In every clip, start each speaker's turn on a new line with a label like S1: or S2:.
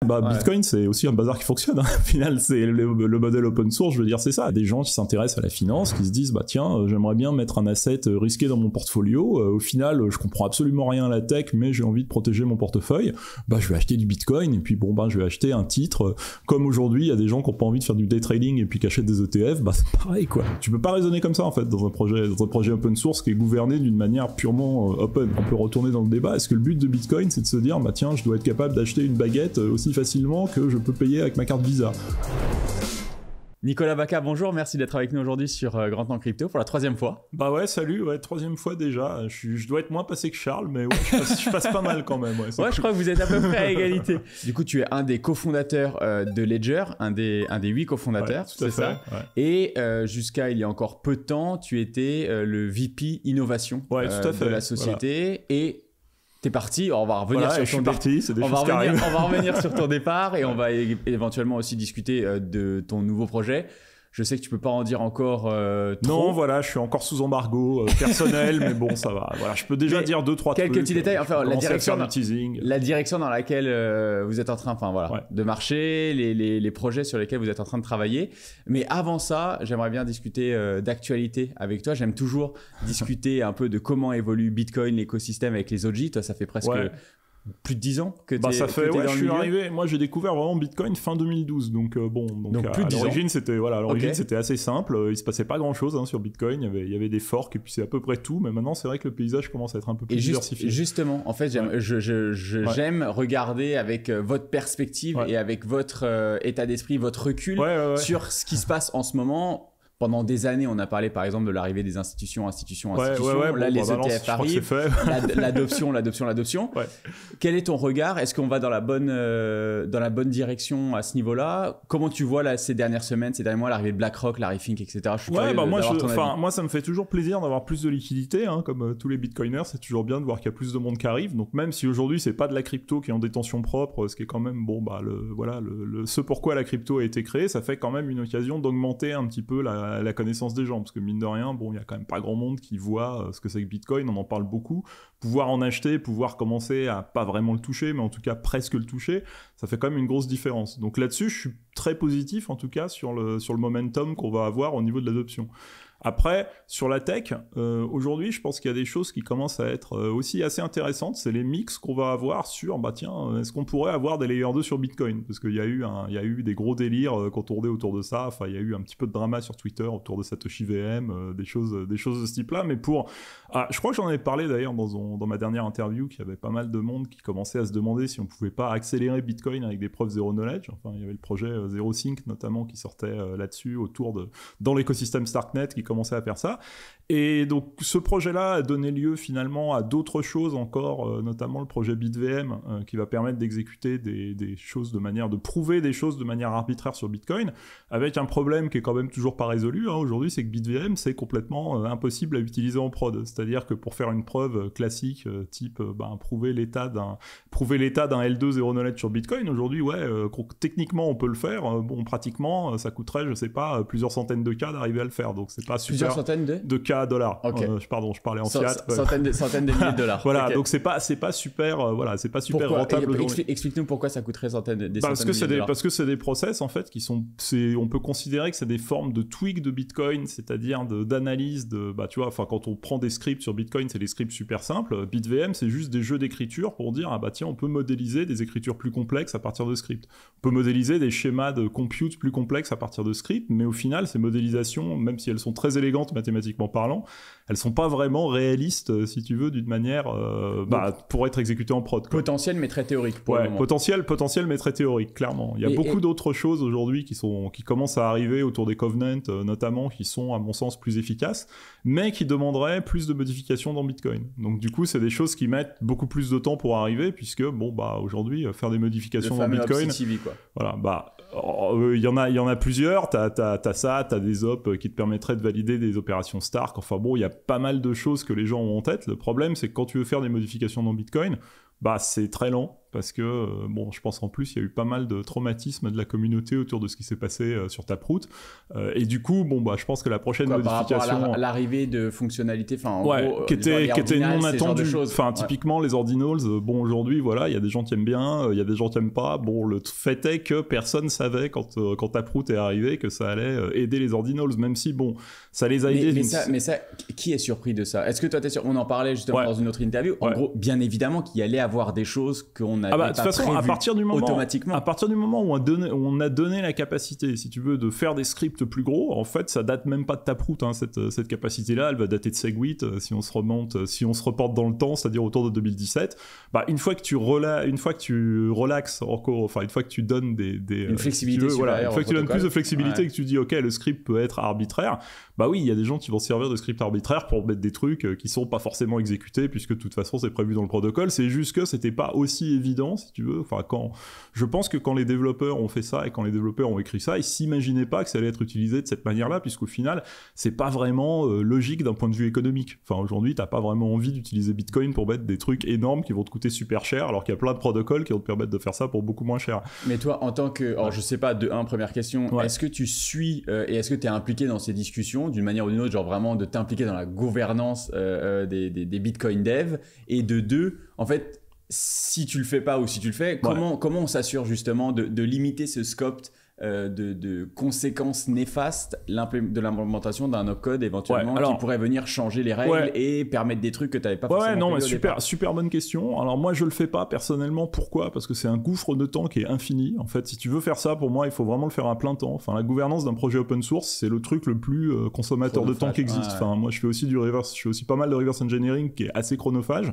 S1: Bitcoin, c'est aussi un bazar qui fonctionne. Hein. Au final, c'est le modèle open source, je veux dire, c'est ça. Des gens qui s'intéressent à la finance, qui se disent, tiens, j'aimerais bien mettre un asset risqué dans mon portfolio. Au final, je comprends absolument rien à la tech, mais j'ai envie de protéger mon portefeuille. Je vais acheter du Bitcoin, et puis je vais acheter un titre. Comme aujourd'hui, il y a des gens qui n'ont pas envie de faire du day trading et puis qui achètent des ETF, c'est pareil, quoi. Tu peux pas raisonner comme ça, en fait, dans un projet open source qui est gouverné d'une manière purement open. On peut retourner dans le débat. Est-ce que le but de Bitcoin, c'est de se dire, tiens, je dois être capable d'acheter une baguette aussi facilement que je peux payer avec ma carte Visa.
S2: Nicolas Baca, bonjour, merci d'être avec nous aujourd'hui sur Grand Temps Crypto pour la 3e fois.
S1: Salut, 3e fois déjà. Je dois être moins passé que Charles, mais je passe pas mal quand même.
S2: Ouais, je crois que vous êtes à peu près à égalité. Du coup, tu es un des cofondateurs de Ledger, un des 8 cofondateurs, c'est ça.
S1: Ouais.
S2: Et jusqu'à il y a encore peu de temps, tu étais le VP Innovation de la société. Et t'es parti, on va revenir sur ton départ. On va revenir sur ton départ et on va éventuellement aussi discuter de ton nouveau projet. Je sais que tu peux pas en dire encore trop.
S1: Non, je suis encore sous embargo personnel, mais bon, ça va. Voilà, je peux déjà dire 2-3 trucs.
S2: Quelques petits détails. Enfin, la direction dans laquelle vous êtes en train, de marcher, les projets sur lesquels vous êtes en train de travailler. Mais avant ça, j'aimerais bien discuter d'actualité avec toi. J'aime toujours discuter un peu de comment évolue Bitcoin, l'écosystème avec les OG. Toi, ça fait presque plus de 10 ans que tu es
S1: ça fait,
S2: dans
S1: je
S2: le
S1: suis
S2: milieu.
S1: arrivé, moi j'ai découvert vraiment Bitcoin fin 2012, donc
S2: plus de 10 ans.
S1: À l'origine c'était assez simple, il se passait pas grand chose sur Bitcoin, il y avait des forks et puis c'est à peu près tout, mais maintenant c'est vrai que le paysage commence à être un peu plus diversifié.
S2: Justement, en fait j'aime regarder avec votre perspective et avec votre état d'esprit, votre recul sur ce qui se passe en ce moment. Pendant des années, on a parlé par exemple de l'arrivée des institutions. Là, les ETF arrivent, l'adoption.
S1: Ouais.
S2: Quel est ton regard? Est-ce qu'on va dans la bonne direction à ce niveau-là? Comment tu vois ces dernières semaines, ces derniers mois, l'arrivée de BlackRock, Larry Fink, etc.
S1: Moi, ça me fait toujours plaisir d'avoir plus de liquidité, comme tous les bitcoiners. C'est toujours bien de voir qu'il y a plus de monde qui arrive. Donc même si aujourd'hui c'est pas de la crypto qui est en détention propre, ce qui est quand même ce pourquoi la crypto a été créée, ça fait quand même une occasion d'augmenter un petit peu la connaissance des gens, parce que mine de rien, il y a quand même pas grand monde qui voit ce que c'est que Bitcoin, on en parle beaucoup, pouvoir en acheter, pouvoir commencer à pas vraiment le toucher, mais en tout cas presque le toucher, ça fait quand même une grosse différence. Donc là-dessus, je suis très positif en tout cas sur le momentum qu'on va avoir au niveau de l'adoption. Après, sur la tech, aujourd'hui, je pense qu'il y a des choses qui commencent à être aussi assez intéressantes. C'est les mix qu'on va avoir sur, est-ce qu'on pourrait avoir des Layer 2 sur Bitcoin? Parce qu'il y a eu des gros délires qu'on tournait autour de ça. Enfin, il y a eu un petit peu de drama sur Twitter autour de Satoshi VM, des choses de ce type-là. Mais je crois que j'en avais parlé d'ailleurs dans ma dernière interview, qu'il y avait pas mal de monde qui commençait à se demander si on pouvait pas accélérer Bitcoin avec des preuves Zero Knowledge. Enfin, il y avait le projet ZeroSync notamment qui sortait là-dessus dans l'écosystème Starknet qui commençait à faire ça. Et donc ce projet-là a donné lieu finalement à d'autres choses encore, notamment le projet BitVM qui va permettre d'exécuter des choses de prouver des choses de manière arbitraire sur Bitcoin, avec un problème qui est quand même toujours pas résolu aujourd'hui, c'est que BitVM c'est complètement impossible à utiliser en prod. C'est-à-dire que pour faire une preuve classique type prouver l'état d'un L2 Zero Knowledge sur Bitcoin, aujourd'hui techniquement on peut le faire, pratiquement ça coûterait, je sais pas, plusieurs centaines de cas d'arriver à le faire, donc c'est pas super.
S2: Plusieurs centaines de
S1: cas dollars.
S2: Okay.
S1: Je parlais en fiat.
S2: Centaines de milliers de dollars.
S1: Voilà, okay. Donc c'est pas super, c'est pas super rentable.
S2: Explique-nous pourquoi ça coûterait centaines de
S1: milliers
S2: de dollars.
S1: Parce que c'est des process en fait on peut considérer que c'est des formes de tweak de Bitcoin, c'est-à-dire d'analyse quand on prend des scripts sur Bitcoin, c'est des scripts super simples. BitVM, c'est juste des jeux d'écriture pour dire on peut modéliser des écritures plus complexes à partir de scripts. On peut modéliser des schémas de compute plus complexes à partir de scripts, mais au final, ces modélisations, même si elles sont très élégantes mathématiquement parlant, elles sont pas vraiment réalistes, si tu veux, d'une manière pour être exécutées en prod.
S2: Potentiel mais très théorique.
S1: Potentiel mais très théorique, clairement. Il y a beaucoup d'autres choses aujourd'hui qui commencent à arriver autour des covenants, notamment, qui sont à mon sens plus efficaces, mais qui demanderaient plus de modifications dans Bitcoin. Donc du coup, c'est des choses qui mettent beaucoup plus de temps pour arriver, puisque aujourd'hui, faire des modifications dans Bitcoin, il y en a plusieurs. T'as des ops qui te permettraient de valider des opérations Stark. Enfin il y a pas mal de choses que les gens ont en tête. Le problème, c'est que quand tu veux faire des modifications dans Bitcoin, c'est très lent. parce que bon, je pense en plus il y a eu pas mal de traumatisme de la communauté autour de ce qui s'est passé sur Taproot, et du coup bon bah je pense que la prochaine modification
S2: par rapport à l'arrivée de fonctionnalités, enfin en gros,
S1: qui était non attendue, enfin typiquement les ordinals, bon aujourd'hui voilà il y a des gens qui aiment bien, il y a des gens qui aiment pas, bon le fait est que personne savait quand Taproot est arrivé que ça allait aider les ordinals, même si bon ça les a aidés.
S2: Mais ça, qui est surpris de ça? Est-ce que toi t'es sûr? On en parlait justement dans une autre interview. En gros, bien évidemment qu'il y allait avoir des choses qu'on n'avait pas prévues automatiquement.
S1: À partir du moment où on a donné la capacité, si tu veux, de faire des scripts plus gros, en fait, ça date même pas de Taproot, hein, cette capacité-là, elle va dater de Segwit, si on se reporte dans le temps, c'est-à-dire autour de 2017. Bah, une fois que tu relaxes encore, enfin, une fois que tu donnes une
S2: flexibilité
S1: supérieure, une fois que tu donnes plus de flexibilité,
S2: ouais.
S1: que tu dis, ok, le script peut être arbitraire, bah oui, il y a des gens qui vont servir de script arbitraire pour mettre des trucs qui sont pas forcément exécutés, puisque de toute façon, c'est prévu dans le protocole. C'est juste que c'était pas aussi évident, si tu veux. Enfin, je pense que quand les développeurs ont fait ça et quand les développeurs ont écrit ça, ils s'imaginaient pas que ça allait être utilisé de cette manière-là, puisqu'au final, c'est pas vraiment logique d'un point de vue économique. Enfin, aujourd'hui, t'as pas vraiment envie d'utiliser Bitcoin pour mettre des trucs énormes qui vont te coûter super cher, alors qu'il y a plein de protocoles qui vont te permettre de faire ça pour beaucoup moins cher.
S2: Mais toi, en tant que, alors je sais pas, première question, est-ce que tu suis et est-ce que tu es impliqué dans ces discussions d'une manière ou d'une autre, genre vraiment de t'impliquer dans la gouvernance des Bitcoin devs, et de deux, en fait, si tu le fais pas ou si tu le fais, comment on s'assure justement de limiter ce scope de conséquences néfastes de l'implémentation d'un no-code éventuellement qui pourrait venir changer les règles et permettre des trucs que tu n'avais pas forcément prévu au départ.
S1: Super bonne question. Alors moi je le fais pas personnellement. Pourquoi? Parce que c'est un gouffre de temps qui est infini. En fait, si tu veux faire ça, pour moi il faut vraiment le faire à plein temps. Enfin, la gouvernance d'un projet open source, c'est le truc le plus consommateur de temps qui existe. Enfin, moi je fais aussi pas mal de reverse engineering qui est assez chronophage.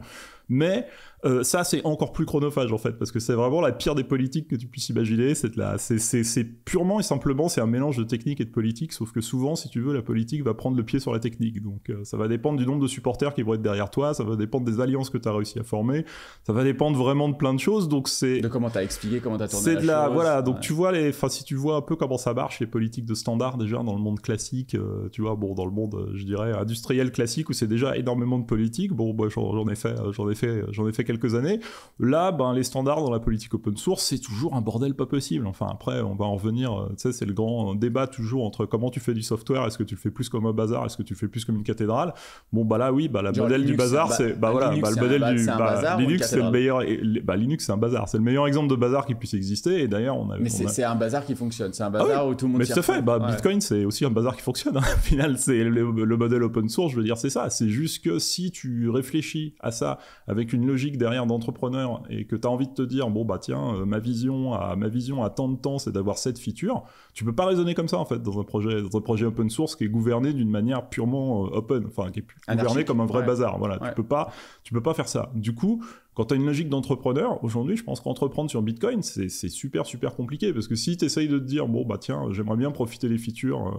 S1: Mais ça c'est encore plus chronophage en fait, parce que c'est vraiment la pire des politiques que tu puisses imaginer. C'est purement et simplement c'est un mélange de technique et de politique, sauf que souvent si tu veux la politique va prendre le pied sur la technique, donc ça va dépendre du nombre de supporters qui vont être derrière toi, ça va dépendre des alliances que tu as réussi à former, ça va dépendre vraiment de plein de choses, donc c'est
S2: de comment tu as expliqué, comment tu as tourné chose.
S1: Voilà, donc tu vois si tu vois un peu comment ça marche les politiques de standard déjà dans le monde classique, tu vois, bon dans le monde je dirais industriel classique où c'est déjà énormément de politique, bon moi j'en ai fait quelques années. Là, les standards dans la politique open source, c'est toujours un bordel pas possible. Enfin, après, on va en revenir. Tu sais, c'est le grand débat toujours entre comment tu fais du software. Est-ce que tu le fais plus comme un bazar? Est-ce que tu le fais plus comme une cathédrale? Bon, là, oui, le modèle du bazar, c'est le modèle du Linux, c'est le meilleur. Linux, c'est un bazar. C'est le meilleur exemple de bazar qui puisse exister. Et d'ailleurs,
S2: c'est un bazar qui fonctionne. C'est un bazar où tout le monde.
S1: Mais tout à fait. Bitcoin, c'est aussi un bazar qui fonctionne. Au final, c'est le modèle open source. Je veux dire, c'est ça. C'est juste que si tu réfléchis à ça avec une logique derrière d'entrepreneur et que tu as envie de te dire tiens, ma vision à tant de temps c'est d'avoir cette feature, tu peux pas raisonner comme ça en fait dans un projet open source qui est gouverné d'une manière purement open, enfin qui est gouverné comme un vrai bazar. Voilà, tu peux pas faire ça. Du coup, quand tu as une logique d'entrepreneur, aujourd'hui, je pense qu'entreprendre sur Bitcoin, c'est super compliqué, parce que si tu essayes de te dire tiens, j'aimerais bien profiter des features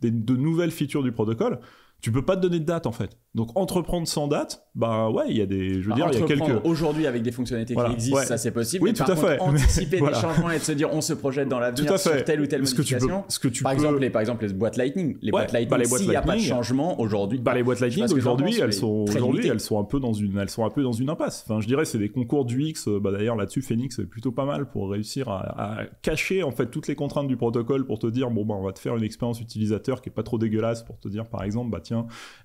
S1: de nouvelles features du protocole, tu peux pas te donner de date en fait. Donc entreprendre sans date, il y a des, il y a quelques.
S2: Aujourd'hui avec des fonctionnalités qui existent, ça c'est possible.
S1: Oui,
S2: mais
S1: tout
S2: par
S1: à fait.
S2: Anticiper des changements et de se dire on se projette dans l'avenir sur telle ou telle modification. Par exemple les boîtes Lightning, s'il n'y a pas de changement aujourd'hui.
S1: Les boîtes Lightning aujourd'hui, elles sont un peu dans une impasse. Enfin, je dirais c'est des concours d'UX. D'ailleurs là-dessus, Phoenix est plutôt pas mal pour réussir à cacher en fait toutes les contraintes du protocole pour te dire on va te faire une expérience utilisateur qui est pas trop dégueulasse, pour te dire par exemple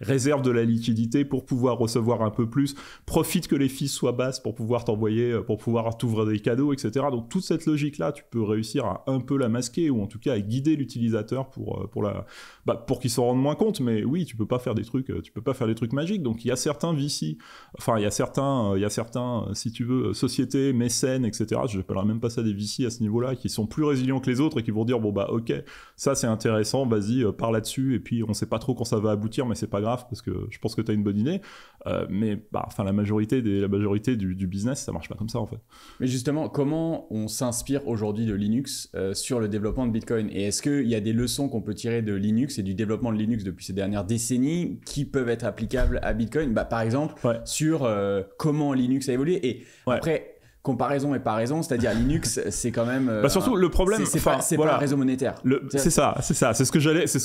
S1: réserve de la liquidité pour pouvoir recevoir un peu plus, profite que les fees soient basses pour pouvoir t'ouvrir des cadeaux, etc. Donc toute cette logique-là, tu peux réussir à un peu la masquer, ou en tout cas à guider l'utilisateur pour qu'il s'en rende moins compte. Mais oui, tu peux pas faire des trucs magiques. Donc il y a certains VC, enfin il y a certains, si tu veux, sociétés, mécènes, etc. Je n'appellerais même pas ça des VC à ce niveau-là, qui sont plus résilients que les autres et qui vont dire ok, ça c'est intéressant, vas-y, pars là-dessus, et puis on sait pas trop quand ça va aboutir, mais c'est pas grave parce que je pense que tu as une bonne idée. Mais la majorité du business, ça marche pas comme ça en fait.
S2: Mais justement, comment on s'inspire aujourd'hui de Linux sur le développement de Bitcoin? Et est-ce qu'il y a des leçons qu'on peut tirer de Linux et du développement de Linux depuis ces dernières décennies qui peuvent être applicables à Bitcoin? Par exemple, sur comment Linux a évolué. Et après, comparaison et pas raison, c'est-à-dire Linux, c'est quand même.
S1: Surtout le problème,
S2: c'est pas un réseau monétaire.
S1: C'est ça. C'est ce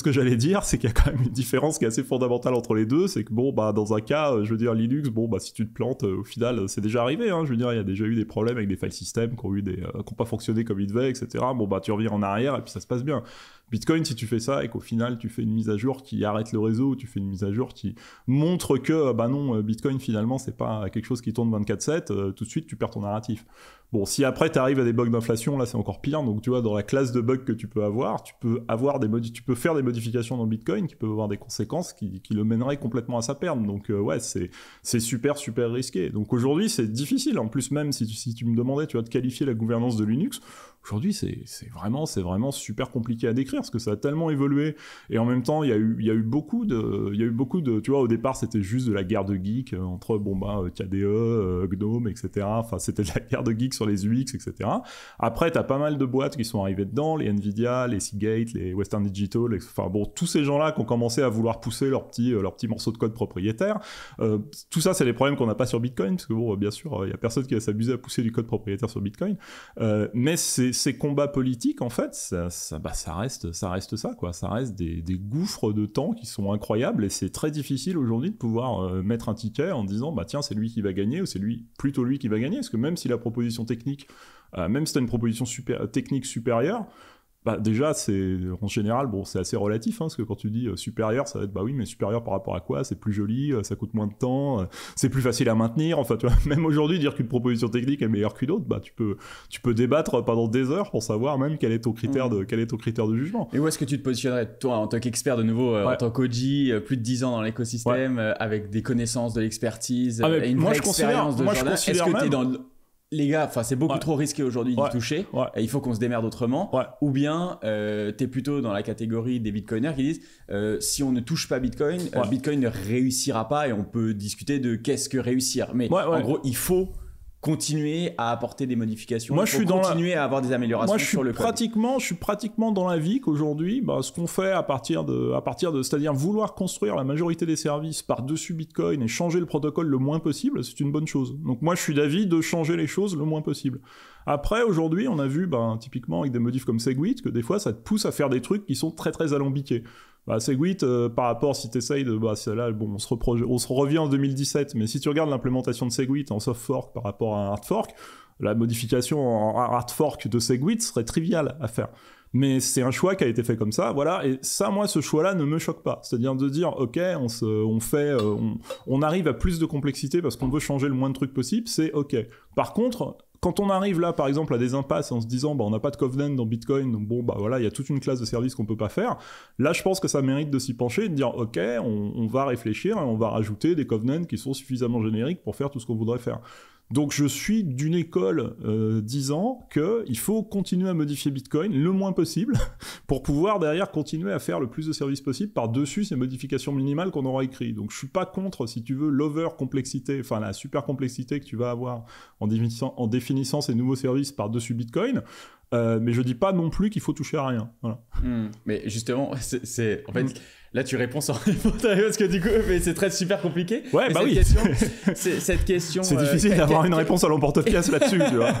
S1: que j'allais dire, c'est qu'il y a quand même une différence qui est assez fondamentale entre les deux. C'est que dans un cas, je veux dire Linux, si tu te plantes, au final, c'est déjà arrivé. Hein, je veux dire, il y a déjà eu des problèmes avec des file systems qui ont pas fonctionné comme ils devaient, etc. Tu reviens en arrière et puis ça se passe bien. Bitcoin, si tu fais ça et qu'au final tu fais une mise à jour qui arrête le réseau, ou tu fais une mise à jour qui montre que non, Bitcoin finalement c'est pas quelque chose qui tourne 24/7, tout de suite tu perds ton narratif. Bon, si après tu arrives à des bugs d'inflation, là c'est encore pire. Donc tu vois, dans la classe de bugs que tu peux avoir, tu peux faire des modifications dans Bitcoin qui peuvent avoir des conséquences qui le mèneraient complètement à sa perte. Donc c'est super risqué. Donc aujourd'hui c'est difficile. En plus, même si tu me demandais, tu vois, de qualifier la gouvernance de Linux, aujourd'hui c'est vraiment super compliqué à décrire parce que ça a tellement évolué. Et en même temps, il y a eu beaucoup de, tu vois, au départ c'était juste de la guerre de geeks entre KDE, GNOME, etc. Enfin, c'était de la guerre de geeks sur les UX, etc. Après, t'as pas mal de boîtes qui sont arrivées dedans, les Nvidia, les Seagate, les Western Digital, tous ces gens-là qui ont commencé à vouloir pousser leurs petits morceaux de code propriétaire. Tout ça, c'est des problèmes qu'on n'a pas sur Bitcoin, parce que bien sûr, il y a personne qui va s'amuser à pousser du code propriétaire sur Bitcoin. Mais ces combats politiques, en fait, ça reste ça, quoi. Ça reste des gouffres de temps qui sont incroyables, et c'est très difficile aujourd'hui de pouvoir mettre un ticket en disant, tiens, c'est lui qui va gagner, ou c'est plutôt lui qui va gagner, parce que même si la proposition technique, même si tu as une proposition technique supérieure, déjà, c'est en général, c'est assez relatif, hein, parce que quand tu dis supérieur, ça va être oui, mais supérieur par rapport à quoi? C'est plus joli, ça coûte moins de temps, c'est plus facile à maintenir. Enfin, tu vois, même aujourd'hui, dire qu'une proposition technique est meilleure qu'une autre, tu peux débattre pendant des heures pour savoir même quel est ton critère de jugement.
S2: Et où est-ce que tu te positionnerais, toi, en tant qu'expert, de nouveau, en tant qu'OG, plus de 10 ans dans l'écosystème, avec des connaissances, de l'expertise, et une vraie expérience de Jordan? Est-ce que tu es dans les gars, c'est beaucoup trop risqué aujourd'hui d'y toucher, et il faut qu'on se démerde autrement, ou bien t'es plutôt dans la catégorie des bitcoiners qui disent si on ne touche pas Bitcoin, Bitcoin ne réussira pas, et on peut discuter de qu'est-ce que réussir, mais en gros il faut continuer à apporter des modifications, à avoir des améliorations sur le code.
S1: Je suis pratiquement dans la vie qu'aujourd'hui, ce qu'on fait à partir de, c'est-à-dire vouloir construire la majorité des services par-dessus Bitcoin et changer le protocole le moins possible, c'est une bonne chose. Donc moi, je suis d'avis de changer les choses le moins possible. Après, aujourd'hui, on a vu, typiquement avec des modifs comme Segwit, que des fois, ça te pousse à faire des trucs qui sont très très alambiqués. Segwit, par rapport, si tu essayes de... là, on se revient en 2017, mais si tu regardes l'implémentation de Segwit en soft fork par rapport à un hard fork, la modification en hard fork de Segwit serait triviale à faire. Mais c'est un choix qui a été fait comme ça, voilà, et ça, moi, ce choix-là ne me choque pas. C'est-à-dire de dire, ok, on arrive à plus de complexité parce qu'on veut changer le moins de trucs possible, c'est ok. Par contre, quand on arrive là, par exemple, à des impasses en se disant, on n'a pas de covenant dans Bitcoin, donc voilà, il y a toute une classe de services qu'on peut pas faire. Là, je pense que ça mérite de s'y pencher et de dire, ok, on va réfléchir et on va rajouter des covenants qui sont suffisamment génériques pour faire tout ce qu'on voudrait faire. Donc je suis d'une école disant qu'il faut continuer à modifier Bitcoin le moins possible pour pouvoir derrière continuer à faire le plus de services possible par-dessus ces modifications minimales qu'on aura écrites. Donc je suis pas contre, si tu veux, l'over-complexité, enfin la super-complexité que tu vas avoir en définissant ces nouveaux services par-dessus Bitcoin. Mais je dis pas non plus qu'il faut toucher à rien. Voilà.
S2: Mais justement, c'est en fait... Là, tu réponds sans répondre parce que du coup, c'est très super compliqué.
S1: Ouais,
S2: Cette question.
S1: C'est difficile d'avoir une réponse à l'emporte-pièce là-dessus, tu vois.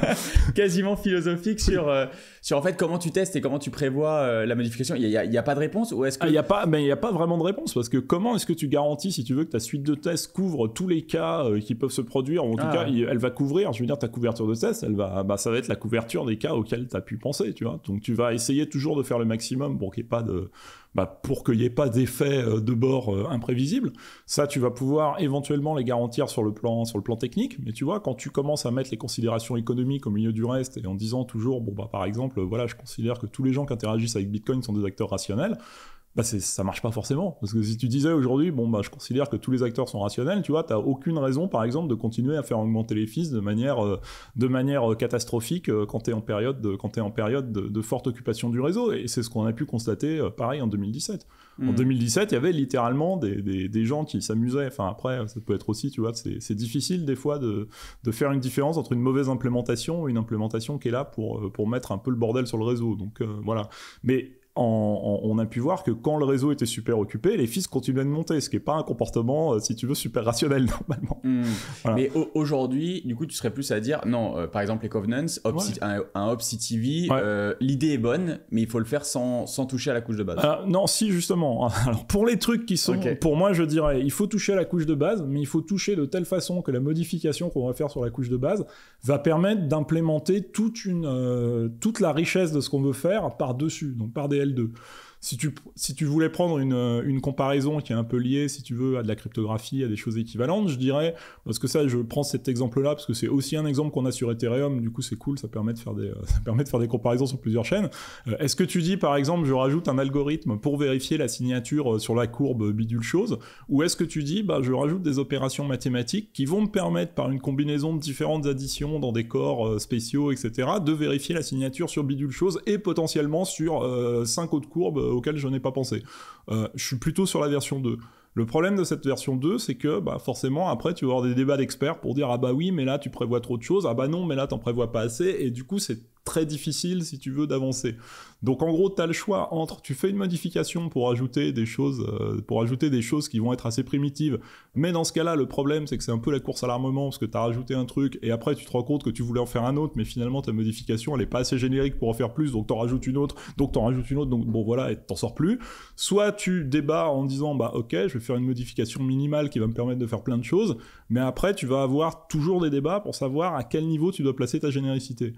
S2: Quasiment philosophique sur en fait comment tu testes et comment tu prévois la modification. Il y a pas de réponse, ou est-ce que...
S1: Il y a pas vraiment de réponse, parce que comment est-ce que tu garantis, si tu veux, que ta suite de tests couvre tous les cas qui peuvent se produire, ou en tout cas, elle va couvrir, je veux dire, ta couverture de test, ça va être la couverture des cas auxquels tu as pu penser, tu vois. Donc tu vas essayer toujours de faire le maximum pour qu'il n'y ait pas de... pour qu'il n'y ait pas d'effet de bord imprévisible. Ça, tu vas pouvoir éventuellement les garantir sur le plan technique, mais tu vois, quand tu commences à mettre les considérations économiques au milieu du reste, et en disant toujours, par exemple, voilà, je considère que tous les gens qui interagissent avec Bitcoin sont des acteurs rationnels, ça marche pas forcément. Parce que si tu disais aujourd'hui, je considère que tous les acteurs sont rationnels, tu vois, t'as aucune raison, par exemple, de continuer à faire augmenter les fees de manière catastrophique quand t'es en période de forte occupation du réseau. Et c'est ce qu'on a pu constater, pareil, en 2017. En 2017, il y avait littéralement des gens qui s'amusaient. Enfin, après, ça peut être aussi, tu vois, c'est difficile des fois de faire une différence entre une mauvaise implémentation et une implémentation qui est là pour mettre un peu le bordel sur le réseau. Donc, voilà. Mais on a pu voir que quand le réseau était super occupé, les fees continuaient de monter, ce qui n'est pas un comportement, si tu veux, super rationnel normalement.
S2: Voilà. Mais aujourd'hui, du coup, tu serais plus à dire, non, par exemple les covenants, un OpsCTV, l'idée est bonne, mais il faut le faire sans toucher à la couche de base.
S1: Non, si, justement. Alors, pour les trucs qui sont... Pour moi, je dirais, il faut toucher à la couche de base, mais il faut toucher de telle façon que la modification qu'on va faire sur la couche de base va permettre d'implémenter toute la richesse de ce qu'on veut faire par-dessus, donc par des L2. Si tu voulais prendre une comparaison qui est un peu liée, si tu veux, à de la cryptographie, à des choses équivalentes, je dirais, parce que ça, je prends cet exemple-là, parce que c'est aussi un exemple qu'on a sur Ethereum, du coup c'est cool, ça permet de faire des comparaisons sur plusieurs chaînes. Est-ce que tu dis, par exemple, je rajoute un algorithme pour vérifier la signature sur la courbe bidule chose, ou est-ce que tu dis, je rajoute des opérations mathématiques qui vont me permettre, par une combinaison de différentes additions dans des corps spéciaux, etc., de vérifier la signature sur bidule chose et potentiellement sur 5 autres courbes auquel je n'ai pas pensé. Je suis plutôt sur la version 2. Le problème de cette version 2, c'est que forcément, après, tu vas avoir des débats d'experts pour dire « Ah bah oui, mais là, tu prévois trop de choses. Ah bah non, mais là, t'en prévois pas assez. » Et du coup, c'est très difficile, si tu veux, d'avancer. Donc, en gros, tu as le choix entre... Tu fais une modification pour ajouter des choses qui vont être assez primitives. Mais dans ce cas-là, le problème, c'est que c'est un peu la course à l'armement, parce que tu as rajouté un truc, et après, tu te rends compte que tu voulais en faire un autre, mais finalement, ta modification, elle est pas assez générique pour en faire plus, donc t'en rajoutes une autre, donc bon, voilà, et t'en sors plus. Soit tu débats en disant, ok, je vais faire une modification minimale qui va me permettre de faire plein de choses, mais après, tu vas avoir toujours des débats pour savoir à quel niveau tu dois placer ta généricité.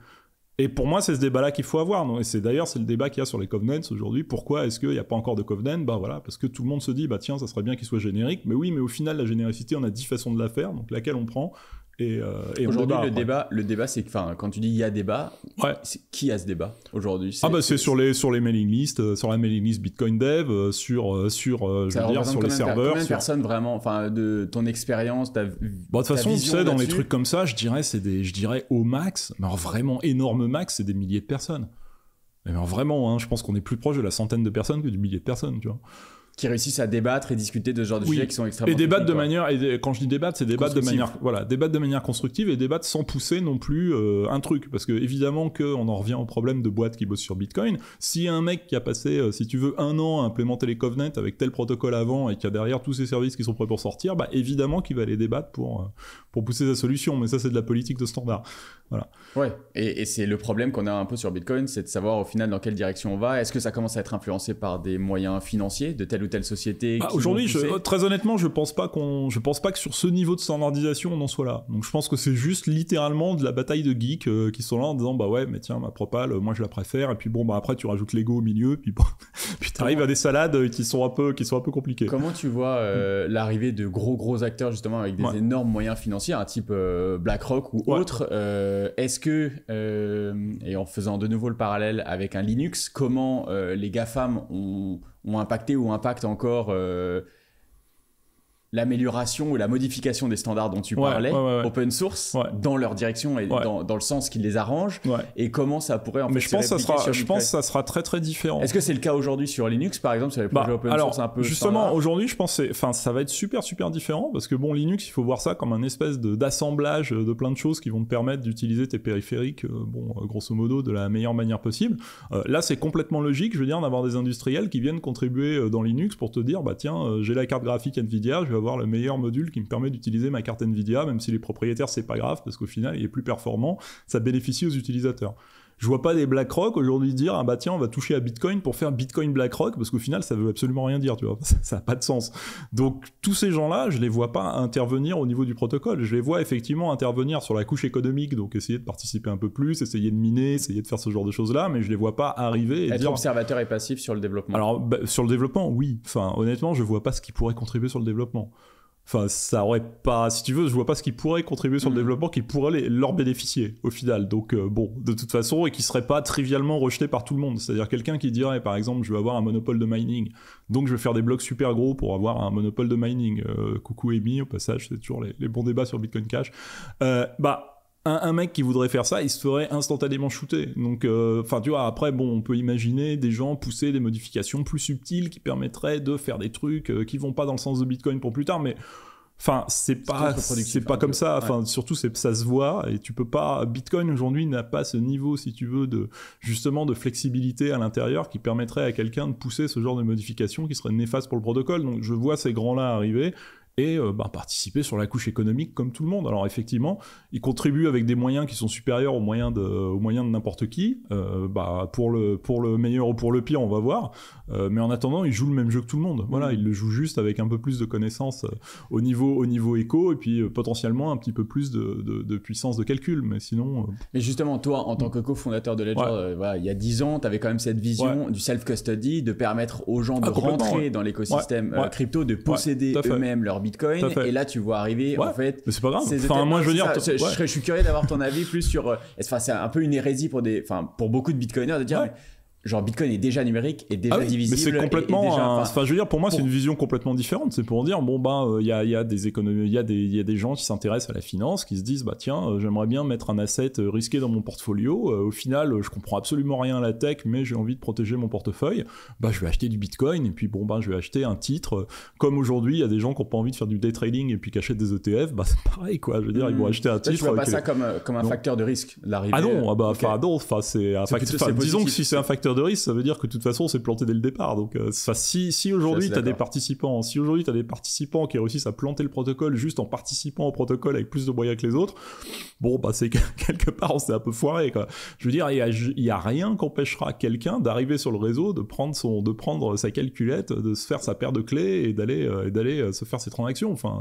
S1: Et pour moi, c'est ce débat-là qu'il faut avoir. Et c'est le débat qu'il y a sur les covenants aujourd'hui. Pourquoi est-ce qu'il n'y a pas encore de covenant ? Voilà, parce que tout le monde se dit, tiens, ça serait bien qu'il soit générique. Mais oui, mais au final, la généricité, on a 10 façons de la faire, donc laquelle on prend. Et
S2: aujourd'hui, le débat, c'est que, quand tu dis il y a débat, qui a ce débat aujourd'hui ?
S1: C'est sur les mailing lists, sur la mailing list Bitcoin Dev, sur les serveurs.
S2: Combien de personnes vraiment, de ton expérience, de
S1: toute façon, tu sais, dans les trucs comme ça, je dirais au max, mais alors vraiment énorme max, c'est des milliers de personnes. Mais alors vraiment, je pense qu'on est plus proche de la centaine de personnes que du millier de personnes, tu vois.
S2: Qui réussissent à débattre et discuter de ce genre de sujets qui sont extrêmement...
S1: Et débattre de manière... quand je dis débattre, c'est débattre de manière constructive et débattre sans pousser non plus un truc. Parce que évidemment qu'on en revient au problème de boîtes qui bossent sur Bitcoin. Si un mec qui a passé, si tu veux, 1 an à implémenter les covenants avec tel protocole avant et qui a derrière tous ces services qui sont prêts pour sortir, évidemment qu'il va aller débattre pour pousser sa solution. Mais ça, c'est de la politique de standard. Voilà.
S2: Ouais, et c'est le problème qu'on a un peu sur Bitcoin, c'est de savoir au final dans quelle direction on va. Est-ce que ça commence à être influencé par des moyens financiers de telle ou telle société
S1: aujourd'hui, très honnêtement, je pense pas que sur ce niveau de standardisation on en soit là. Donc je pense que c'est juste littéralement de la bataille de geeks qui sont là en disant ouais, mais tiens, ma propale, moi je la préfère, et puis après tu rajoutes Lego au milieu, puis t'arrives à des salades qui sont un peu compliquées.
S2: Comment tu vois l'arrivée de gros acteurs justement avec des énormes moyens financiers, un type BlackRock ou autre, est-ce que, et en faisant de nouveau le parallèle avec un Linux, comment les GAFAM ont impacté ou impactent encore l'amélioration ou la modification des standards dont tu parlais, open source, dans leur direction et dans le sens qui les arrange, et comment ça pourrait en fait
S1: je pense que ça sera très très différent.
S2: Est-ce que c'est le cas aujourd'hui sur Linux par exemple, sur les projets open source un peu
S1: justement
S2: standard ?
S1: Aujourd'hui je pense ça va être super différent, parce que Linux, il faut voir ça comme un espèce d'assemblage de plein de choses qui vont te permettre d'utiliser tes périphériques grosso modo de la meilleure manière possible. Là c'est complètement logique, je veux dire, d'avoir des industriels qui viennent contribuer dans Linux pour te dire tiens, j'ai la carte graphique Nvidia, je vais avoir le meilleur module qui me permet d'utiliser ma carte Nvidia, même si les propriétaires c'est pas grave, parce qu'au final il est plus performant, ça bénéficie aux utilisateurs. Je vois pas des BlackRock aujourd'hui dire tiens, on va toucher à Bitcoin pour faire Bitcoin BlackRock, parce qu'au final ça veut absolument rien dire, tu vois, ça a pas de sens. Donc tous ces gens-là, je les vois pas intervenir au niveau du protocole, je les vois effectivement intervenir sur la couche économique, donc essayer de participer un peu plus, essayer de miner, essayer de faire ce genre de choses-là, mais je les vois pas arriver et
S2: être
S1: dire...
S2: observateur et passif sur le développement.
S1: Alors sur le développement, oui, honnêtement je vois pas ce qui pourrait contribuer sur le développement. Ça aurait pas, si tu veux, je vois pas ce qui pourrait contribuer sur le développement qui pourrait leur bénéficier au final. Donc de toute façon, et qui serait pas trivialement rejeté par tout le monde. C'est-à-dire quelqu'un qui dirait par exemple, je vais avoir un monopole de mining, donc je vais faire des blocs super gros pour avoir un monopole de mining. Coucou Amy, au passage, c'est toujours les bons débats sur Bitcoin Cash. Un mec qui voudrait faire ça, il se ferait instantanément shooter. Donc, tu vois, après, on peut imaginer des gens pousser des modifications plus subtiles qui permettraient de faire des trucs qui vont pas dans le sens de Bitcoin pour plus tard, mais Enfin, c'est pas comme ça. Enfin, surtout, ça se voit et tu peux pas. Bitcoin aujourd'hui n'a pas ce niveau, si tu veux, justement de flexibilité à l'intérieur qui permettrait à quelqu'un de pousser ce genre de modification qui serait néfaste pour le protocole. Donc, je vois ces grands-là arriver. Et participer sur la couche économique comme tout le monde. Alors effectivement, ils contribuent avec des moyens qui sont supérieurs aux moyens de n'importe qui. Pour le meilleur ou pour le pire, on va voir. Mais en attendant, ils jouent le même jeu que tout le monde. Voilà, ils le jouent juste avec un peu plus de connaissances au niveau éco et puis potentiellement un petit peu plus de puissance de calcul. Mais sinon...
S2: Mais justement, toi, en tant que cofondateur de Ledger, il y a 10 ans, tu avais quand même cette vision du self-custody, de permettre aux gens de rentrer dans l'écosystème crypto, de posséder eux-mêmes leur Bitcoin, et là tu vois arriver en fait.
S1: Mais c'est pas grave. Enfin, moi je veux dire,
S2: je suis curieux d'avoir ton avis plus sur. Enfin, c'est un peu une hérésie pour beaucoup de Bitcoiners de dire. Mais, genre Bitcoin est déjà numérique et déjà divisible.
S1: Mais c'est complètement. Enfin, je veux dire, pour moi, c'est une vision complètement différente. C'est pour dire, il y a des économies, il y a des gens qui s'intéressent à la finance, qui se disent, tiens, j'aimerais bien mettre un asset risqué dans mon portfolio. Au final, je comprends absolument rien à la tech, mais j'ai envie de protéger mon portefeuille. Je vais acheter du Bitcoin et puis je vais acheter un titre. Comme aujourd'hui, il y a des gens qui n'ont pas envie de faire du day trading et puis qui achètent des ETF. C'est pareil, quoi. Je veux dire, ils vont acheter un titre.
S2: Tu vois pas ça comme un facteur de risque, l'arrivée.
S1: Ah non, c'est un facteur. Disons que si c'est un facteur de risque, ça veut dire que de toute façon c'est planté dès le départ. Donc si aujourd'hui tu as des participants qui réussissent à planter le protocole juste en participant au protocole avec plus de moyens que les autres, c'est quelque part on s'est un peu foiré, quoi. Je veux dire, il y a rien qu'empêchera quelqu'un d'arriver sur le réseau, de prendre sa calculette, de se faire sa paire de clés et d'aller se faire ses transactions. Enfin,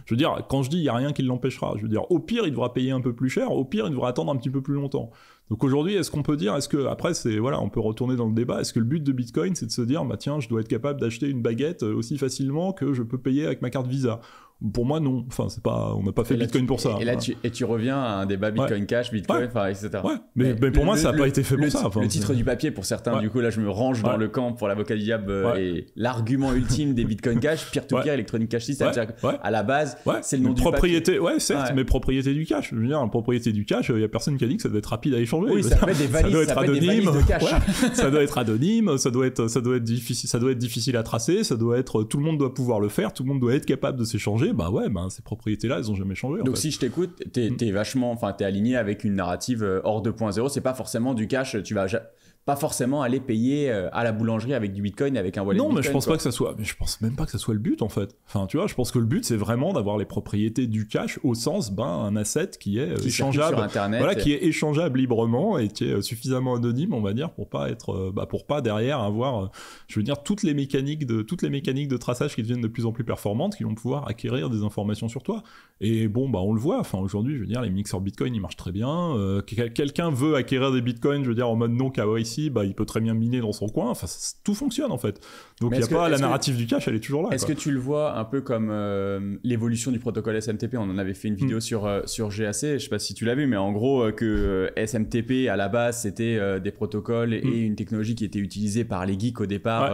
S1: je veux dire, quand je dis il y a rien qui l'empêchera, je veux dire, au pire il devra payer un peu plus cher, au pire il devra attendre un petit peu plus longtemps. Donc aujourd'hui, est-ce qu'on peut dire, après on peut retourner dans le débat, est-ce que le but de Bitcoin c'est de se dire, tiens, je dois être capable d'acheter une baguette aussi facilement que je peux payer avec ma carte Visa? Pour moi, non. Enfin, on n'a pas fait Bitcoin pour ça.
S2: Et là, tu reviens à un débat Bitcoin Cash, Bitcoin, etc.
S1: Ouais. Mais pour moi, ça n'a pas été fait pour ça.
S2: Le titre du papier, pour certains, du coup, là, je me range dans le camp pour l'avocat du diable et l'argument ultime des Bitcoin Cash, peer-to-peer, Electronic Cash System. À la base, c'est le nom du papier.
S1: Ouais, certes, mais propriété du cash. Je veux dire, la propriété du cash, il n'y a personne qui a dit que ça doit être rapide à échanger.
S2: Oui, ça peut être des valises, ça doit être des valises de cash.
S1: Ça doit être anonyme, ça doit être difficile à tracer, tout le monde doit pouvoir le faire, tout le monde doit être capable de s'échanger. C'est propriétés-là, elles ont jamais changé.
S2: Donc si je t'écoute, t'es aligné avec une narrative hors 2.0. C'est pas forcément du cash. Tu vas pas forcément aller payer à la boulangerie avec du Bitcoin, avec un wallet Bitcoin.
S1: Non, mais je pense pas que ça soit. Mais je pense même pas que ça soit le but en fait. Enfin, tu vois, je pense que le but c'est vraiment d'avoir les propriétés du cash au sens un asset qui est échangeable sur Internet, qui est échangeable librement et qui est suffisamment anonyme, on va dire, pour pas derrière avoir, je veux dire, toutes les mécaniques de traçage qui deviennent de plus en plus performantes, qui vont pouvoir acquérir des informations sur toi. Et on le voit. Enfin, aujourd'hui, je veux dire, les mixeurs Bitcoin, ils marchent très bien. Quelqu'un veut acquérir des Bitcoins, je veux dire, en mode non KYC. Il peut très bien miner dans son coin. Enfin, tout fonctionne en fait. Donc la narrative du cash, elle est toujours là.
S2: Est-ce que tu le vois un peu comme l'évolution du protocole SMTP? On en avait fait une vidéo sur GAC. Je sais pas si tu l'as vu, mais en gros que SMTP à la base c'était des protocoles et une technologie qui était utilisée par les geeks au départ.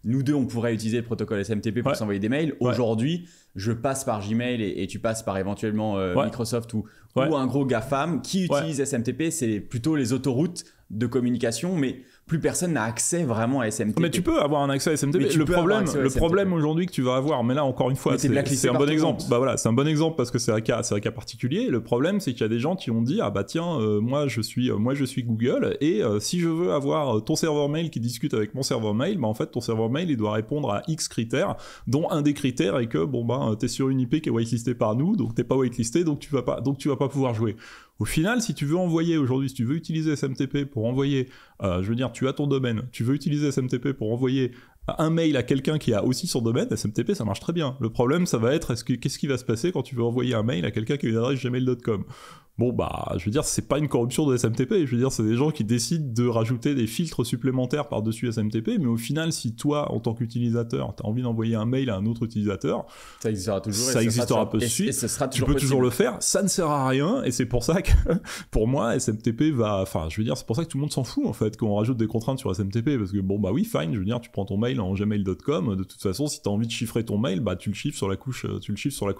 S2: Nous deux, on pourrait utiliser le protocole SMTP pour s'envoyer des mails. Aujourd'hui, je passe par Gmail et tu passes par éventuellement Microsoft ou un gros GAFAM qui utilise SMTP. C'est plutôt les autoroutes de communication, mais plus personne n'a accès vraiment à SMTP.
S1: Mais tu peux avoir un accès à SMTP. Le problème aujourd'hui que tu vas avoir, mais là encore une fois, c'est un bon exemple. C'est un bon exemple parce que c'est un cas particulier. Le problème, c'est qu'il y a des gens qui ont dit moi je suis Google et si je veux avoir ton serveur mail qui discute avec mon serveur mail, en fait ton serveur mail il doit répondre à X critères, dont un des critères est que t'es sur une IP qui est whitelistée par nous, donc t'es pas whitelisté, donc tu vas pas pouvoir jouer. Au final, si tu veux utiliser SMTP pour envoyer, je veux dire, tu as ton domaine, tu veux utiliser SMTP pour envoyer un mail à quelqu'un qui a aussi son domaine, SMTP, ça marche très bien. Le problème, ça va être, qu'est-ce qui va se passer quand tu veux envoyer un mail à quelqu'un qui a une adresse gmail.com? Je veux dire, c'est pas une corruption de SMTP, je veux dire, c'est des gens qui décident de rajouter des filtres supplémentaires par-dessus SMTP, mais au final, si toi, en tant qu'utilisateur, t'as envie d'envoyer un mail à un autre utilisateur,
S2: ça existera toujours,
S1: ça existera peu de suite, tu peux toujours le faire, ça ne sert à rien, et c'est pour ça que, pour moi, SMTP je veux dire, c'est pour ça que tout le monde s'en fout, en fait, qu'on rajoute des contraintes sur SMTP, parce que oui, fine, je veux dire, tu prends ton mail en gmail.com, de toute façon, si t'as envie de chiffrer ton mail, tu le chiffres sur la couche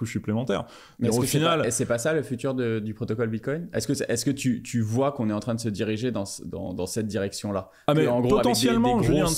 S1: supplémentaire.
S2: Mais au final, c'est pas ça le futur du protocole quoi le Bitcoin? Est-ce que tu vois qu'on est en train de se diriger dans cette direction-là?
S1: Ah mais en gros, potentiellement, je veux dire,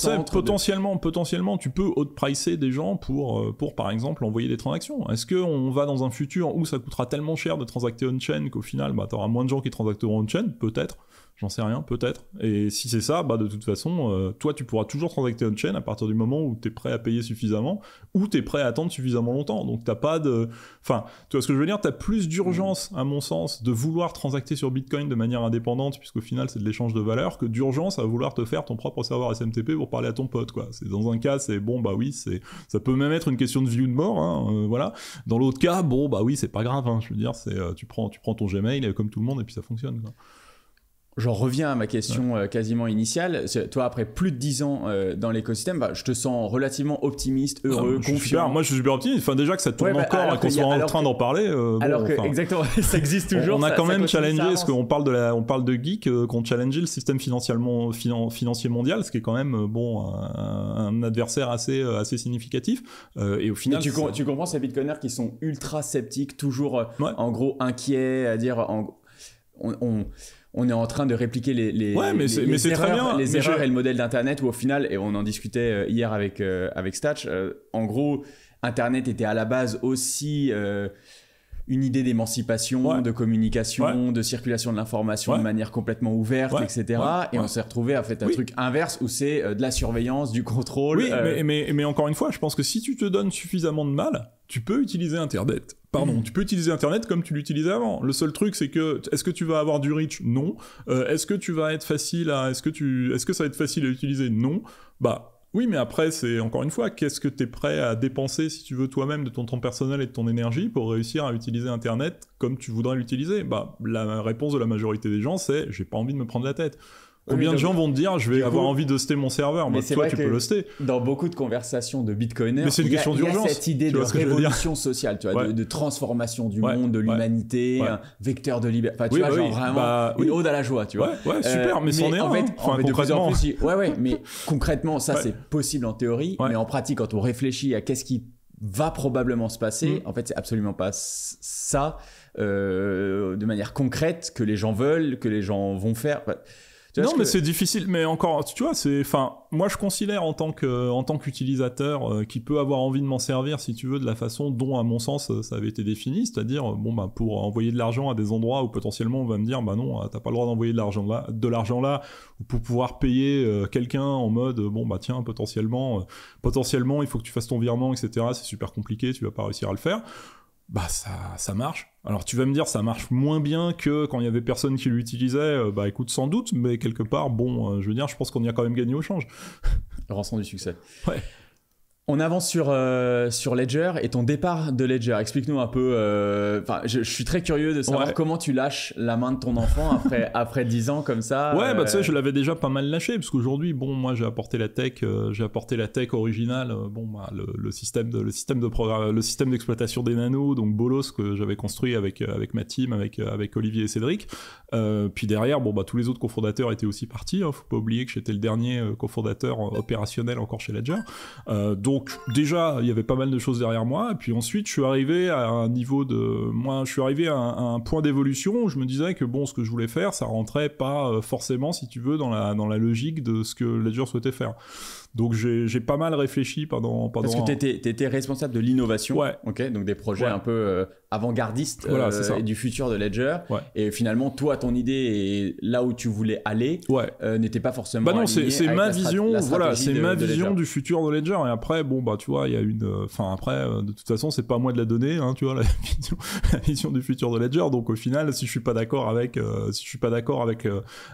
S1: potentiellement, tu peux outpricer des gens pour par exemple envoyer des transactions. Est-ce qu'on va dans un futur où ça coûtera tellement cher de transacter on-chain qu'au final, bah, t'auras moins de gens qui transacteront on-chain? Peut-être. J'en sais rien, peut-être. Et si c'est ça, bah de toute façon, toi, tu pourras toujours transacter on-chain à partir du moment où tu es prêt à payer suffisamment ou tu es prêt à attendre suffisamment longtemps. Donc, t'as pas de... Enfin, tu vois ce que je veux dire? Tu as plus d'urgence, à mon sens, de vouloir transacter sur Bitcoin de manière indépendante, puisqu'au final, c'est de l'échange de valeur, que d'urgence à vouloir te faire ton propre serveur SMTP pour parler à ton pote, quoi. C'est, dans un cas, c'est bon, bah oui, ça peut même être une question de vie ou de mort, hein, voilà. Dans l'autre cas, bon, bah oui, c'est pas grave, hein, je veux dire, c'est, tu prends ton Gmail comme tout le monde et puis ça fonctionne, quoi.
S2: J'en reviens à ma question quasiment initiale. Toi, après plus de 10 ans dans l'écosystème, bah, je te sens relativement optimiste, heureux, confiant.
S1: Moi, je suis super optimiste. Enfin, déjà que ça tourne encore et qu'on soit en train d'en parler.
S2: Exactement, ça existe toujours.
S1: On a quand même challengé, parce qu'on parle de geeks, qu'on challengeait le système financier mondial, ce qui est quand même un adversaire assez significatif. Et au final,
S2: tu comprends ces bitcoiners qui sont ultra sceptiques, toujours en gros inquiets, à dire on est en train de répliquer les erreurs et le modèle d'Internet où au final, et on en discutait hier avec Statch, en gros, Internet était à la base aussi une idée d'émancipation, de communication, de circulation de l'information de manière complètement ouverte, etc. Et on s'est retrouvé à faire un truc inverse où c'est de la surveillance, du contrôle.
S1: Oui, mais encore une fois, je pense que si tu te donnes suffisamment de mal, tu peux utiliser Internet. Tu peux utiliser Internet comme tu l'utilisais avant. Le seul truc, c'est que, est-ce que tu vas avoir du reach? Non. Est-ce que tu vas être facile à, est-ce que ça va être facile à utiliser? Non. Bah, oui, mais après, c'est encore une fois, qu'est-ce que tu es prêt à dépenser, si tu veux, toi-même, de ton temps personnel et de ton énergie pour réussir à utiliser Internet comme tu voudrais l'utiliser? Bah, la réponse de la majorité des gens, c'est, j'ai pas envie de me prendre la tête. Combien de gens vont te dire, je vais avoir envie d'hoster mon serveur? Moi, toi, tu peux l'hoster.
S2: Dans beaucoup de conversations de bitcoiners,
S1: il y a
S2: cette idée de révolution sociale, tu vois, de transformation du monde, de l'humanité, un vecteur de liberté. Enfin, tu vois, genre vraiment une ode à la joie, tu vois.
S1: Ouais, super, mais c'en est un.
S2: Concrètement. Mais concrètement, ça, c'est possible en théorie, mais en pratique, quand on réfléchit à qu'est-ce qui va probablement se passer, en fait, c'est absolument pas ça, de manière concrète, que les gens veulent, que les gens vont faire.
S1: Non, mais c'est difficile. Mais encore, tu vois, moi, je considère en tant qu'utilisateur qui peut avoir envie de m'en servir, si tu veux, de la façon dont, à mon sens, ça avait été défini, c'est-à-dire, pour envoyer de l'argent à des endroits où potentiellement on va me dire, bah non, t'as pas le droit d'envoyer de l'argent là, ou pour pouvoir payer quelqu'un en mode, tiens, potentiellement, il faut que tu fasses ton virement, etc. C'est super compliqué, tu vas pas réussir à le faire. Bah ça marche. Alors tu vas me dire ça marche moins bien que quand il y avait personne qui l'utilisait, écoute, sans doute, mais quelque part, je veux dire, je pense qu'on y a quand même gagné au change.
S2: Rançon du succès.
S1: Ouais.
S2: On avance sur Ledger et ton départ de Ledger. Explique-nous un peu. Je suis très curieux de savoir comment tu lâches la main de ton enfant après 10 ans comme ça.
S1: Ouais, tu sais, je l'avais déjà pas mal lâché parce qu'aujourd'hui, moi, j'ai apporté la tech originale. Le système d'exploitation des nanos, donc Bolos, que j'avais construit avec ma team, avec Olivier et Cédric. Puis derrière, tous les autres cofondateurs étaient aussi partis. Faut pas oublier que j'étais le dernier cofondateur opérationnel encore chez Ledger. Donc déjà, il y avait pas mal de choses derrière moi, et puis ensuite, je suis arrivé à un point d'évolution où je me disais que ce que je voulais faire, ça rentrait pas forcément, si tu veux, dans la logique de ce que Ledger souhaitait faire. Donc j'ai pas mal réfléchi pendant...
S2: Parce que t'étais responsable de l'innovation, donc des projets un peu avant-gardistes et du futur de Ledger. Ouais. Et finalement, toi, ton idée et là où tu voulais aller n'était pas forcément
S1: c'est ma vision, c'est ma vision du futur de Ledger. Et après, tu vois, il y a une... de toute façon, c'est pas à moi de la donner, hein, tu vois, la vision du futur de Ledger. Donc au final, si je suis pas d'accord avec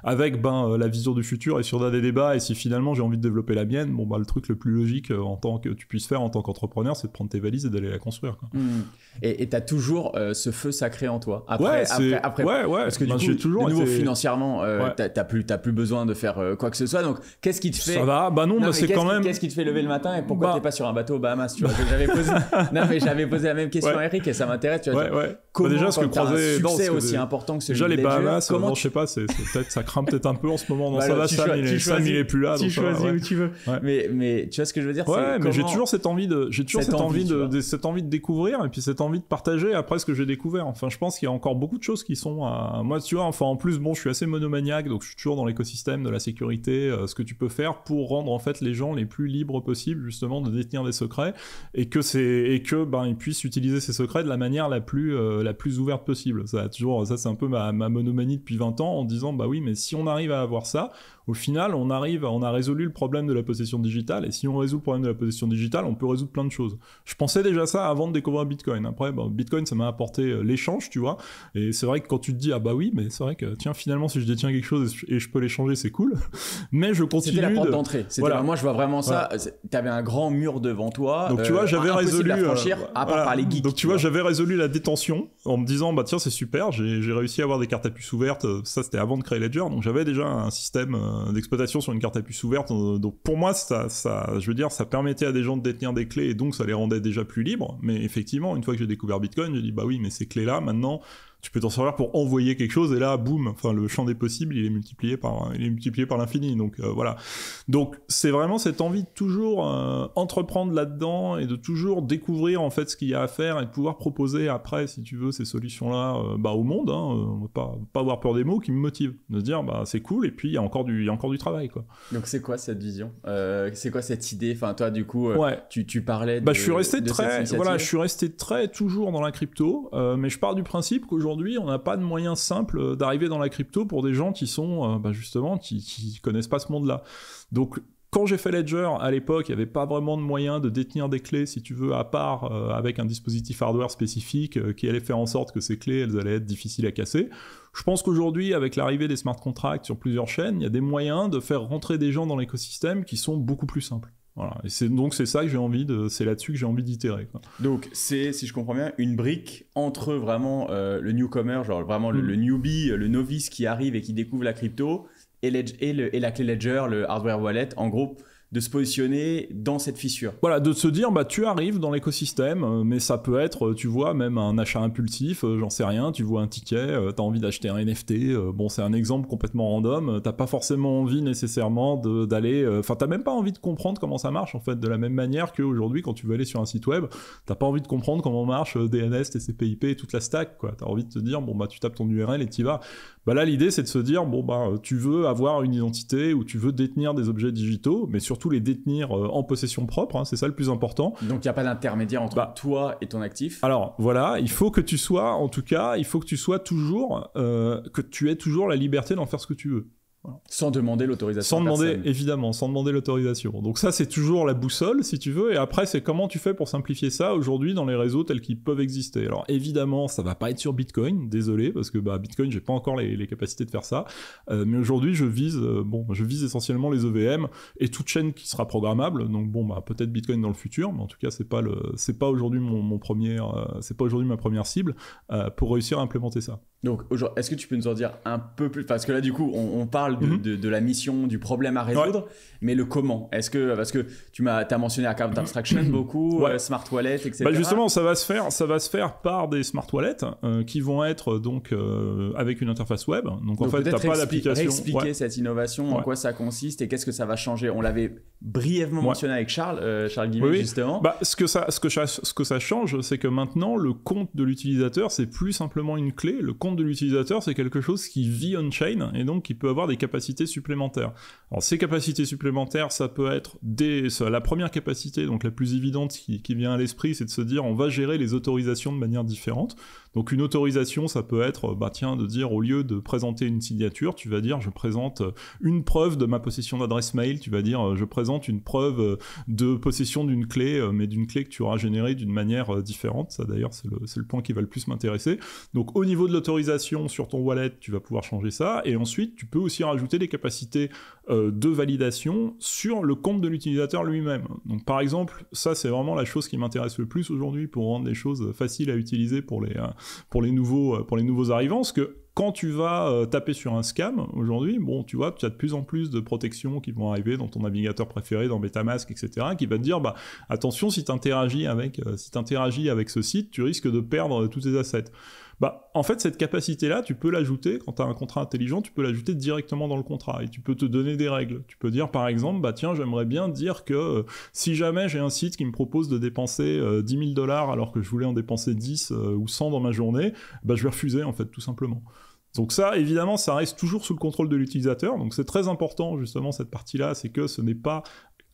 S1: la vision du futur et si on a des débats et si finalement j'ai envie de développer la mienne, le truc le plus logique en tant que tu puisses faire en tant qu'entrepreneur, c'est de prendre tes valises et d'aller la construire, quoi.
S2: Et t'as toujours ce feu sacré en toi.
S1: Après,
S2: parce que du coup, financièrement, t'as plus besoin de faire quoi que ce soit. Donc, qu'est-ce qui te fait...
S1: Ça va, c'est quand même...
S2: Qu'est-ce qui te fait lever le matin et pourquoi t'es pas sur un bateau aux Bahamas, tu vois? J'avais posé la même question à Eric et ça m'intéresse, tu vois. Comment,
S1: déjà, ce que
S2: t'as un succès aussi important que celui de
S1: Ledger,
S2: déjà les
S1: Bahamas, je sais pas, ça craint peut-être un peu en ce moment. Ça va, Sam, il est plus là.
S2: Tu choisis où tu veux. Mais tu vois ce que je veux dire?
S1: Mais j'ai toujours cette envie de découvrir et puis cette envie de partager changé après ce que j'ai découvert. Enfin, je pense qu'il y a encore beaucoup de choses qui sont moi, tu vois, enfin, en plus, bon, je suis assez monomaniaque, donc je suis toujours dans l'écosystème de la sécurité, ce que tu peux faire pour rendre, en fait, les gens les plus libres possible, justement, de détenir des secrets, et que ils puissent utiliser ces secrets de la manière la plus ouverte possible. Ça, c'est un peu ma monomanie depuis 20 ans, en disant, bah oui, mais si on arrive à avoir ça, au final, on a résolu le problème de la possession digitale, et si on résout le problème de la possession digitale, on peut résoudre plein de choses. Je pensais déjà ça avant de découvrir Bitcoin. Après, Bitcoin, ça m'a apporté l'échange, tu vois, et c'est vrai que quand tu te dis, ah bah oui, mais c'est vrai que, tiens, finalement, si je détiens quelque chose et je peux l'échanger, c'est cool, mais je continue.
S2: C'était la porte d'entrée. Voilà. Moi, je vois vraiment ça. Voilà. T'avais un grand mur devant toi.
S1: Donc, tu vois, j'avais résolu.
S2: À franchir, à part par les geeks.
S1: Donc, tu vois, j'avais résolu la détention en me disant, bah tiens, c'est super, j'ai réussi à avoir des cartes à puce ouvertes. Ça, c'était avant de créer Ledger, donc j'avais déjà un système d'exploitation sur une carte à puce ouverte. Donc, pour moi, je veux dire, ça permettait à des gens de détenir des clés et donc ça les rendait déjà plus libres. Mais effectivement, une fois que j'ai découvert Bitcoin, j'ai dit, bah oui, mais ces clés-là, maintenant, tu peux t'en servir pour envoyer quelque chose, et là, boum, enfin, le champ des possibles, il est multiplié par l'infini. Donc, voilà. Donc, c'est vraiment cette envie de toujours entreprendre là-dedans et de toujours découvrir, en fait, ce qu'il y a à faire et de pouvoir proposer après, si tu veux, ces solutions-là, au monde, hein, on va pas avoir peur des mots, qui me motivent. De se dire, bah, c'est cool, et puis il y a encore du travail, quoi.
S2: Donc, c'est quoi cette vision? C'est quoi cette idée? Enfin, toi, du coup, tu parlais de,
S1: je suis resté toujours dans la crypto, mais je pars du principe qu'aujourd'hui, on n'a pas de moyen simple d'arriver dans la crypto pour des gens qui sont, justement, qui connaissent pas ce monde-là. Donc, quand j'ai fait Ledger, à l'époque, il n'y avait pas vraiment de moyen de détenir des clés, si tu veux, à part avec un dispositif hardware spécifique qui allait faire en sorte que ces clés, elles allaient être difficiles à casser. Je pense qu'aujourd'hui, avec l'arrivée des smart contracts sur plusieurs chaînes, il y a des moyens de faire rentrer des gens dans l'écosystème qui sont beaucoup plus simples. Voilà. Et c'est ça que c'est là-dessus que j'ai envie d'itérer, quoi.
S2: Donc c'est, si je comprends bien, une brique entre vraiment le newcomer, genre vraiment le newbie, le novice qui arrive et qui découvre la crypto, et la clé Ledger, le hardware wallet, en gros, de se positionner dans cette fissure.
S1: Voilà, de se dire, bah tu arrives dans l'écosystème, mais ça peut être, tu vois, même un achat impulsif, j'en sais rien, tu vois un ticket, t'as envie d'acheter un NFT, bon c'est un exemple complètement random, t'as pas forcément envie nécessairement d'aller, t'as même pas envie de comprendre comment ça marche en fait, de la même manière qu'aujourd'hui quand tu veux aller sur un site web, t'as pas envie de comprendre comment marche DNS, TCP/IP et toute la stack, quoi. T'as envie de te dire, bon bah tu tapes ton URL et t'y vas. Bah là l'idée c'est de se dire, bon bah tu veux avoir une identité ou tu veux détenir des objets digitaux, mais surtout les détenir en possession propre, hein, c'est ça le plus important.
S2: Donc il n'y a pas d'intermédiaire entre toi et ton actif.
S1: Alors voilà, il faut que tu sois toujours, que tu aies toujours la liberté d'en faire ce que tu veux. Voilà.
S2: Sans demander l'autorisation.
S1: Sans demander l'autorisation. Donc ça, c'est toujours la boussole, si tu veux. Et après, c'est comment tu fais pour simplifier ça aujourd'hui dans les réseaux tels qu'ils peuvent exister. Alors évidemment, ça va pas être sur Bitcoin, désolé, parce que Bitcoin, j'ai pas encore les capacités de faire ça. Mais aujourd'hui, je vise essentiellement les EVM et toute chaîne qui sera programmable. Donc peut-être Bitcoin dans le futur, mais en tout cas, c'est pas aujourd'hui c'est pas aujourd'hui ma première cible pour réussir à implémenter ça.
S2: Donc, est-ce que tu peux nous en dire un peu plus? Parce que là, du coup, on parle de la mission, du problème à résoudre, mais le comment? Parce que tu as mentionné account abstraction beaucoup, smart wallet, etc.
S1: Justement, ça va se faire par des smart wallets qui vont être donc avec une interface web. Donc en fait, tu n'as pas d'application.
S2: Expliquer cette innovation, en quoi ça consiste et qu'est-ce que ça va changer. On l'avait brièvement mentionné avec Charles Guillemet, justement.
S1: Ce que ça change, c'est que maintenant, le compte de l'utilisateur, c'est plus simplement une clé. Le compte de l'utilisateur, c'est quelque chose qui vit on-chain et donc qui peut avoir des capacités supplémentaires. Alors ces capacités supplémentaires, ça peut être la première capacité, donc la plus évidente qui vient à l'esprit, c'est de se dire on va gérer les autorisations de manière différente. Donc une autorisation, ça peut être de dire au lieu de présenter une signature, tu vas dire je présente une preuve de ma possession d'adresse mail, tu vas dire je présente une preuve de possession d'une clé, mais d'une clé que tu auras générée d'une manière différente. Ça d'ailleurs c'est le point qui va le plus m'intéresser. Donc au niveau de l'autorisation sur ton wallet, tu vas pouvoir changer ça, et ensuite tu peux aussi rajouter des capacités de validation sur le compte de l'utilisateur lui-même. Donc par exemple, ça c'est vraiment la chose qui m'intéresse le plus aujourd'hui pour rendre les choses faciles à utiliser pour les nouveaux arrivants, parce que quand tu vas taper sur un scam aujourd'hui, tu vois, tu as de plus en plus de protections qui vont arriver dans ton navigateur préféré, dans MetaMask, etc., qui va te dire, attention, si tu interagis avec ce site, tu risques de perdre tous tes assets. Bah, en fait, cette capacité-là, tu peux l'ajouter, quand tu as un contrat intelligent, tu peux l'ajouter directement dans le contrat et tu peux te donner des règles. Tu peux dire, par exemple, bah tiens, j'aimerais bien dire que si jamais j'ai un site qui me propose de dépenser $10 000 alors que je voulais en dépenser 10 ou 100 dans ma journée, bah je vais refuser, en fait, tout simplement. Donc ça, évidemment, ça reste toujours sous le contrôle de l'utilisateur. Donc c'est très important, justement, cette partie-là, c'est que ce n'est pas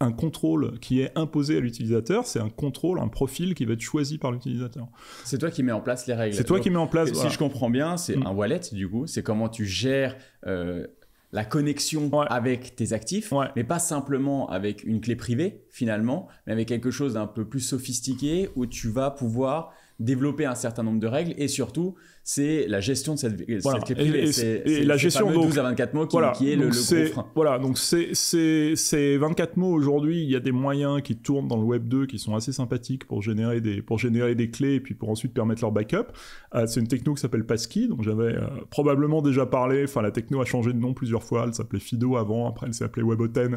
S1: un contrôle qui est imposé à l'utilisateur, c'est un contrôle, un profil qui va être choisi par l'utilisateur.
S2: C'est toi qui mets en place les règles.
S1: C'est toi qui mets en place.
S2: Si je comprends bien, c'est un wallet, du coup, c'est comment tu gères la connexion avec tes actifs, mais pas simplement avec une clé privée, finalement, mais avec quelque chose d'un peu plus sophistiqué où tu vas pouvoir développer un certain nombre de règles et surtout c'est la gestion de cette clé privée.
S1: Et la gestion,
S2: donc 12 à 24 mots qui est le gros frein.
S1: Voilà, donc c'est 24 mots aujourd'hui, il y a des moyens qui tournent dans le Web 2 qui sont assez sympathiques pour générer des clés et puis pour ensuite permettre leur backup. C'est une techno qui s'appelle Passkey, dont j'avais probablement déjà parlé. Enfin, la techno a changé de nom plusieurs fois, elle s'appelait Fido avant, après elle s'appelait WebAuthn.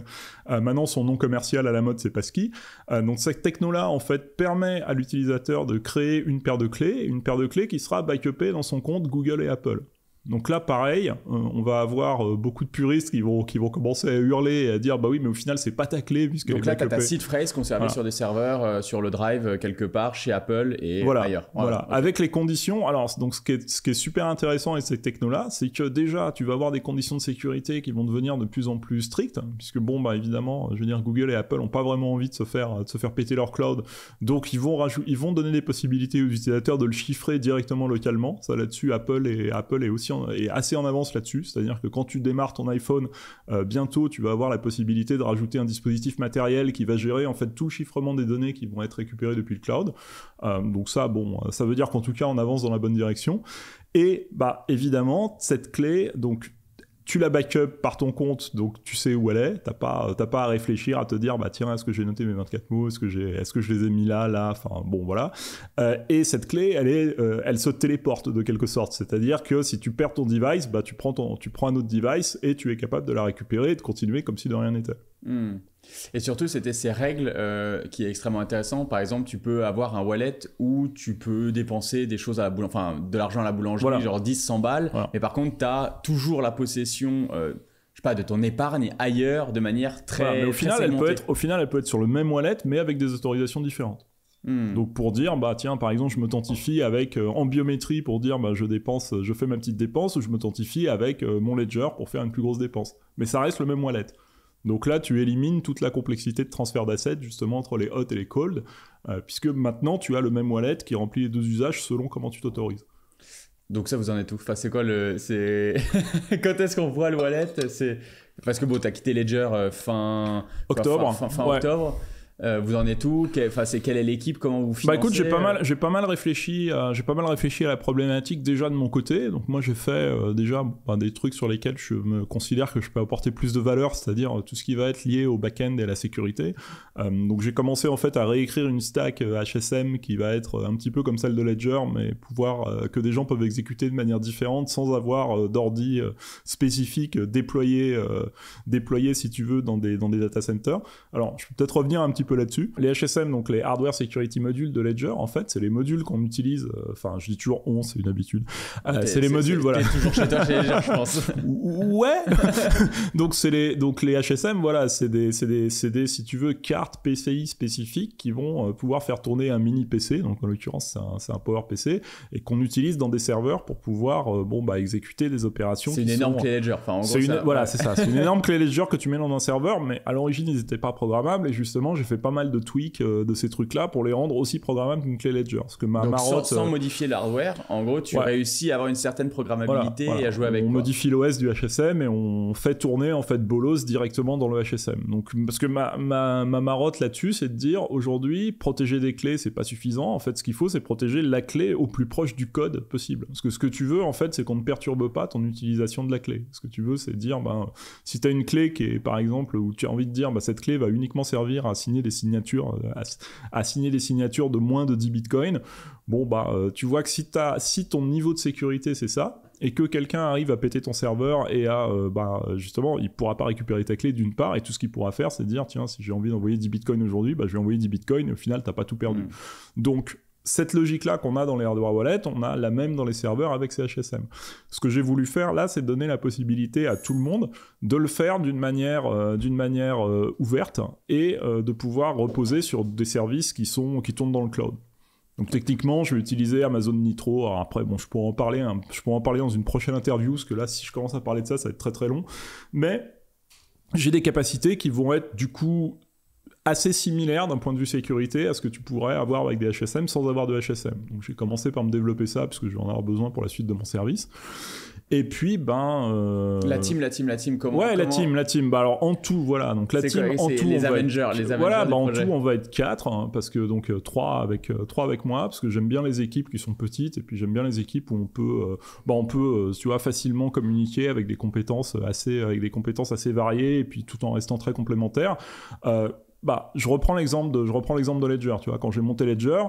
S1: Maintenant, son nom commercial à la mode, c'est Passkey. Donc cette techno-là, en fait, permet à l'utilisateur de créer une paire de clés qui sera backupée dans son compte Google et Apple. Donc là, pareil, on va avoir beaucoup de puristes qui vont commencer à hurler et à dire bah oui, mais au final, c'est pas ta clé puisque.
S2: Donc là, tu as ta seed phrase conservée sur des serveurs sur le drive quelque part chez Apple et ailleurs.
S1: Voilà. Okay. Avec les conditions. Alors, donc ce qui est super intéressant avec cette techno-là, c'est que déjà, tu vas avoir des conditions de sécurité qui vont devenir de plus en plus strictes, puisque bon, bah évidemment, je veux dire, Google et Apple n'ont pas vraiment envie de se faire péter leur cloud, donc ils vont donner des possibilités aux utilisateurs de le chiffrer directement localement. Ça là-dessus, Apple est aussi est assez en avance là-dessus, c'est-à-dire que quand tu démarres ton iPhone, bientôt tu vas avoir la possibilité de rajouter un dispositif matériel qui va gérer en fait tout le chiffrement des données qui vont être récupérées depuis le cloud. Donc ça, bon, ça veut dire qu'en tout cas on avance dans la bonne direction. Et bah évidemment cette clé, donc tu la backup par ton compte, donc tu sais où elle est, t'as pas à réfléchir, à te dire bah tiens, est-ce que j'ai noté mes 24 mots, est-ce que je les ai mis là, enfin bon voilà. Et cette clé, elle se téléporte de quelque sorte, c'est-à-dire que si tu perds ton device, bah tu prends un autre device et tu es capable de la récupérer et de continuer comme si de rien n'était.
S2: Et surtout, c'était ces règles qui est extrêmement intéressant. Par exemple, tu peux avoir un wallet où tu peux dépenser des choses à de l'argent à la boulangerie, genre 10-100 balles. Mais par contre, tu as toujours la possession je sais pas, de ton épargne ailleurs de manière très,
S1: mais au final,
S2: segmentée.
S1: Elle peut être sur le même wallet, mais avec des autorisations différentes. Donc pour dire bah tiens, par exemple, je m'authentifie avec en biométrie pour dire bah je fais ma petite dépense, ou je m'authentifie avec mon ledger pour faire une plus grosse dépense. Mais ça reste le même wallet. Donc là, tu élimines toute la complexité de transfert d'assets, justement, entre les hot et les cold, puisque maintenant, tu as le même wallet qui remplit les deux usages selon comment tu t'autorises.
S2: Donc ça, vous en êtes où ? Enfin, c'est quoi quand est-ce qu'on voit le wallet ? Parce que bon, tu as quitté Ledger fin octobre. Fin octobre. Vous en êtes où ? Quelle est l'équipe ? Comment vous financez ?
S1: Bah écoute, j'ai pas mal réfléchi à la problématique déjà de mon côté. Donc moi j'ai fait déjà des trucs sur lesquels je me considère que je peux apporter plus de valeur, c'est-à-dire tout ce qui va être lié au back-end et à la sécurité. Donc j'ai commencé en fait à réécrire une stack HSM qui va être un petit peu comme celle de Ledger, mais que des gens peuvent exécuter de manière différente sans avoir d'ordi spécifique déployé si tu veux dans des data centers. Alors je peux peut-être revenir un petit peu là-dessus. Les HSM, donc les Hardware Security Modules de Ledger, en fait, c'est les modules qu'on utilise, je dis toujours c'est une habitude. C'est les modules, voilà.
S2: T'es toujours chez toi, chez Ledger, je pense.
S1: Ouais. donc les HSM, voilà, c'est des, si tu veux, cartes PCI spécifiques qui vont pouvoir faire tourner un mini PC, donc en l'occurrence, c'est un Power PC, et qu'on utilise dans des serveurs pour pouvoir, exécuter des opérations.
S2: C'est une énorme clé Ledger. Enfin, en gros,
S1: c'est ça. C'est une énorme clé Ledger que tu mets dans un serveur, mais à l'origine, ils n'étaient pas programmables, et justement, j'ai fait pas mal de tweaks de ces trucs-là pour les rendre aussi programmables qu'une clé Ledger. Parce que
S2: donc sans modifier l'hardware, en gros, tu réussis à avoir une certaine programmabilité et à jouer avec.
S1: On modifie l'OS du HSM et on fait tourner en fait Bolos directement dans le HSM. Donc parce que ma marotte là-dessus, c'est de dire aujourd'hui, protéger des clés, c'est pas suffisant. En fait, ce qu'il faut, c'est protéger la clé au plus proche du code possible. Parce que ce que tu veux, en fait, c'est qu'on ne perturbe pas ton utilisation de la clé. Ce que tu veux, c'est dire, si tu as une clé qui est, par exemple, où tu as envie de dire, cette clé va uniquement servir à signer des signatures, à signer des signatures de moins de 10 bitcoins, tu vois que si ton niveau de sécurité c'est ça, et que quelqu'un arrive à péter ton serveur et justement, il pourra pas récupérer ta clé d'une part, et tout ce qu'il pourra faire, c'est dire, tiens, si j'ai envie d'envoyer 10 bitcoins aujourd'hui, je vais envoyer 10 bitcoins, et au final, t'as pas tout perdu. Donc, cette logique-là qu'on a dans les hardware wallets, on a la même dans les serveurs avec CHSM. Ce que j'ai voulu faire là, c'est donner la possibilité à tout le monde de le faire d'une manière ouverte et de pouvoir reposer sur des services qui tournent dans le cloud. Donc techniquement, je vais utiliser Amazon Nitro. Alors après, bon, je pourrais en parler dans une prochaine interview, parce que là, si je commence à parler de ça, ça va être très très long. Mais j'ai des capacités qui vont être du coup assez similaire d'un point de vue sécurité à ce que tu pourrais avoir avec des HSM sans avoir de HSM. Donc j'ai commencé par me développer ça parce que je vais en avoir besoin pour la suite de mon service. Et puis
S2: la team comment
S1: la team. Bah alors en tout voilà, donc la team en tout
S2: les Avengers,
S1: voilà, bah en tout on va être 4 hein, parce que donc 3 avec moi parce que j'aime bien les équipes qui sont petites et puis j'aime bien les équipes où on peut tu vois facilement communiquer avec des compétences assez variées et puis tout en restant très complémentaires. Je reprends l'exemple de Ledger, tu vois, quand j'ai monté Ledger,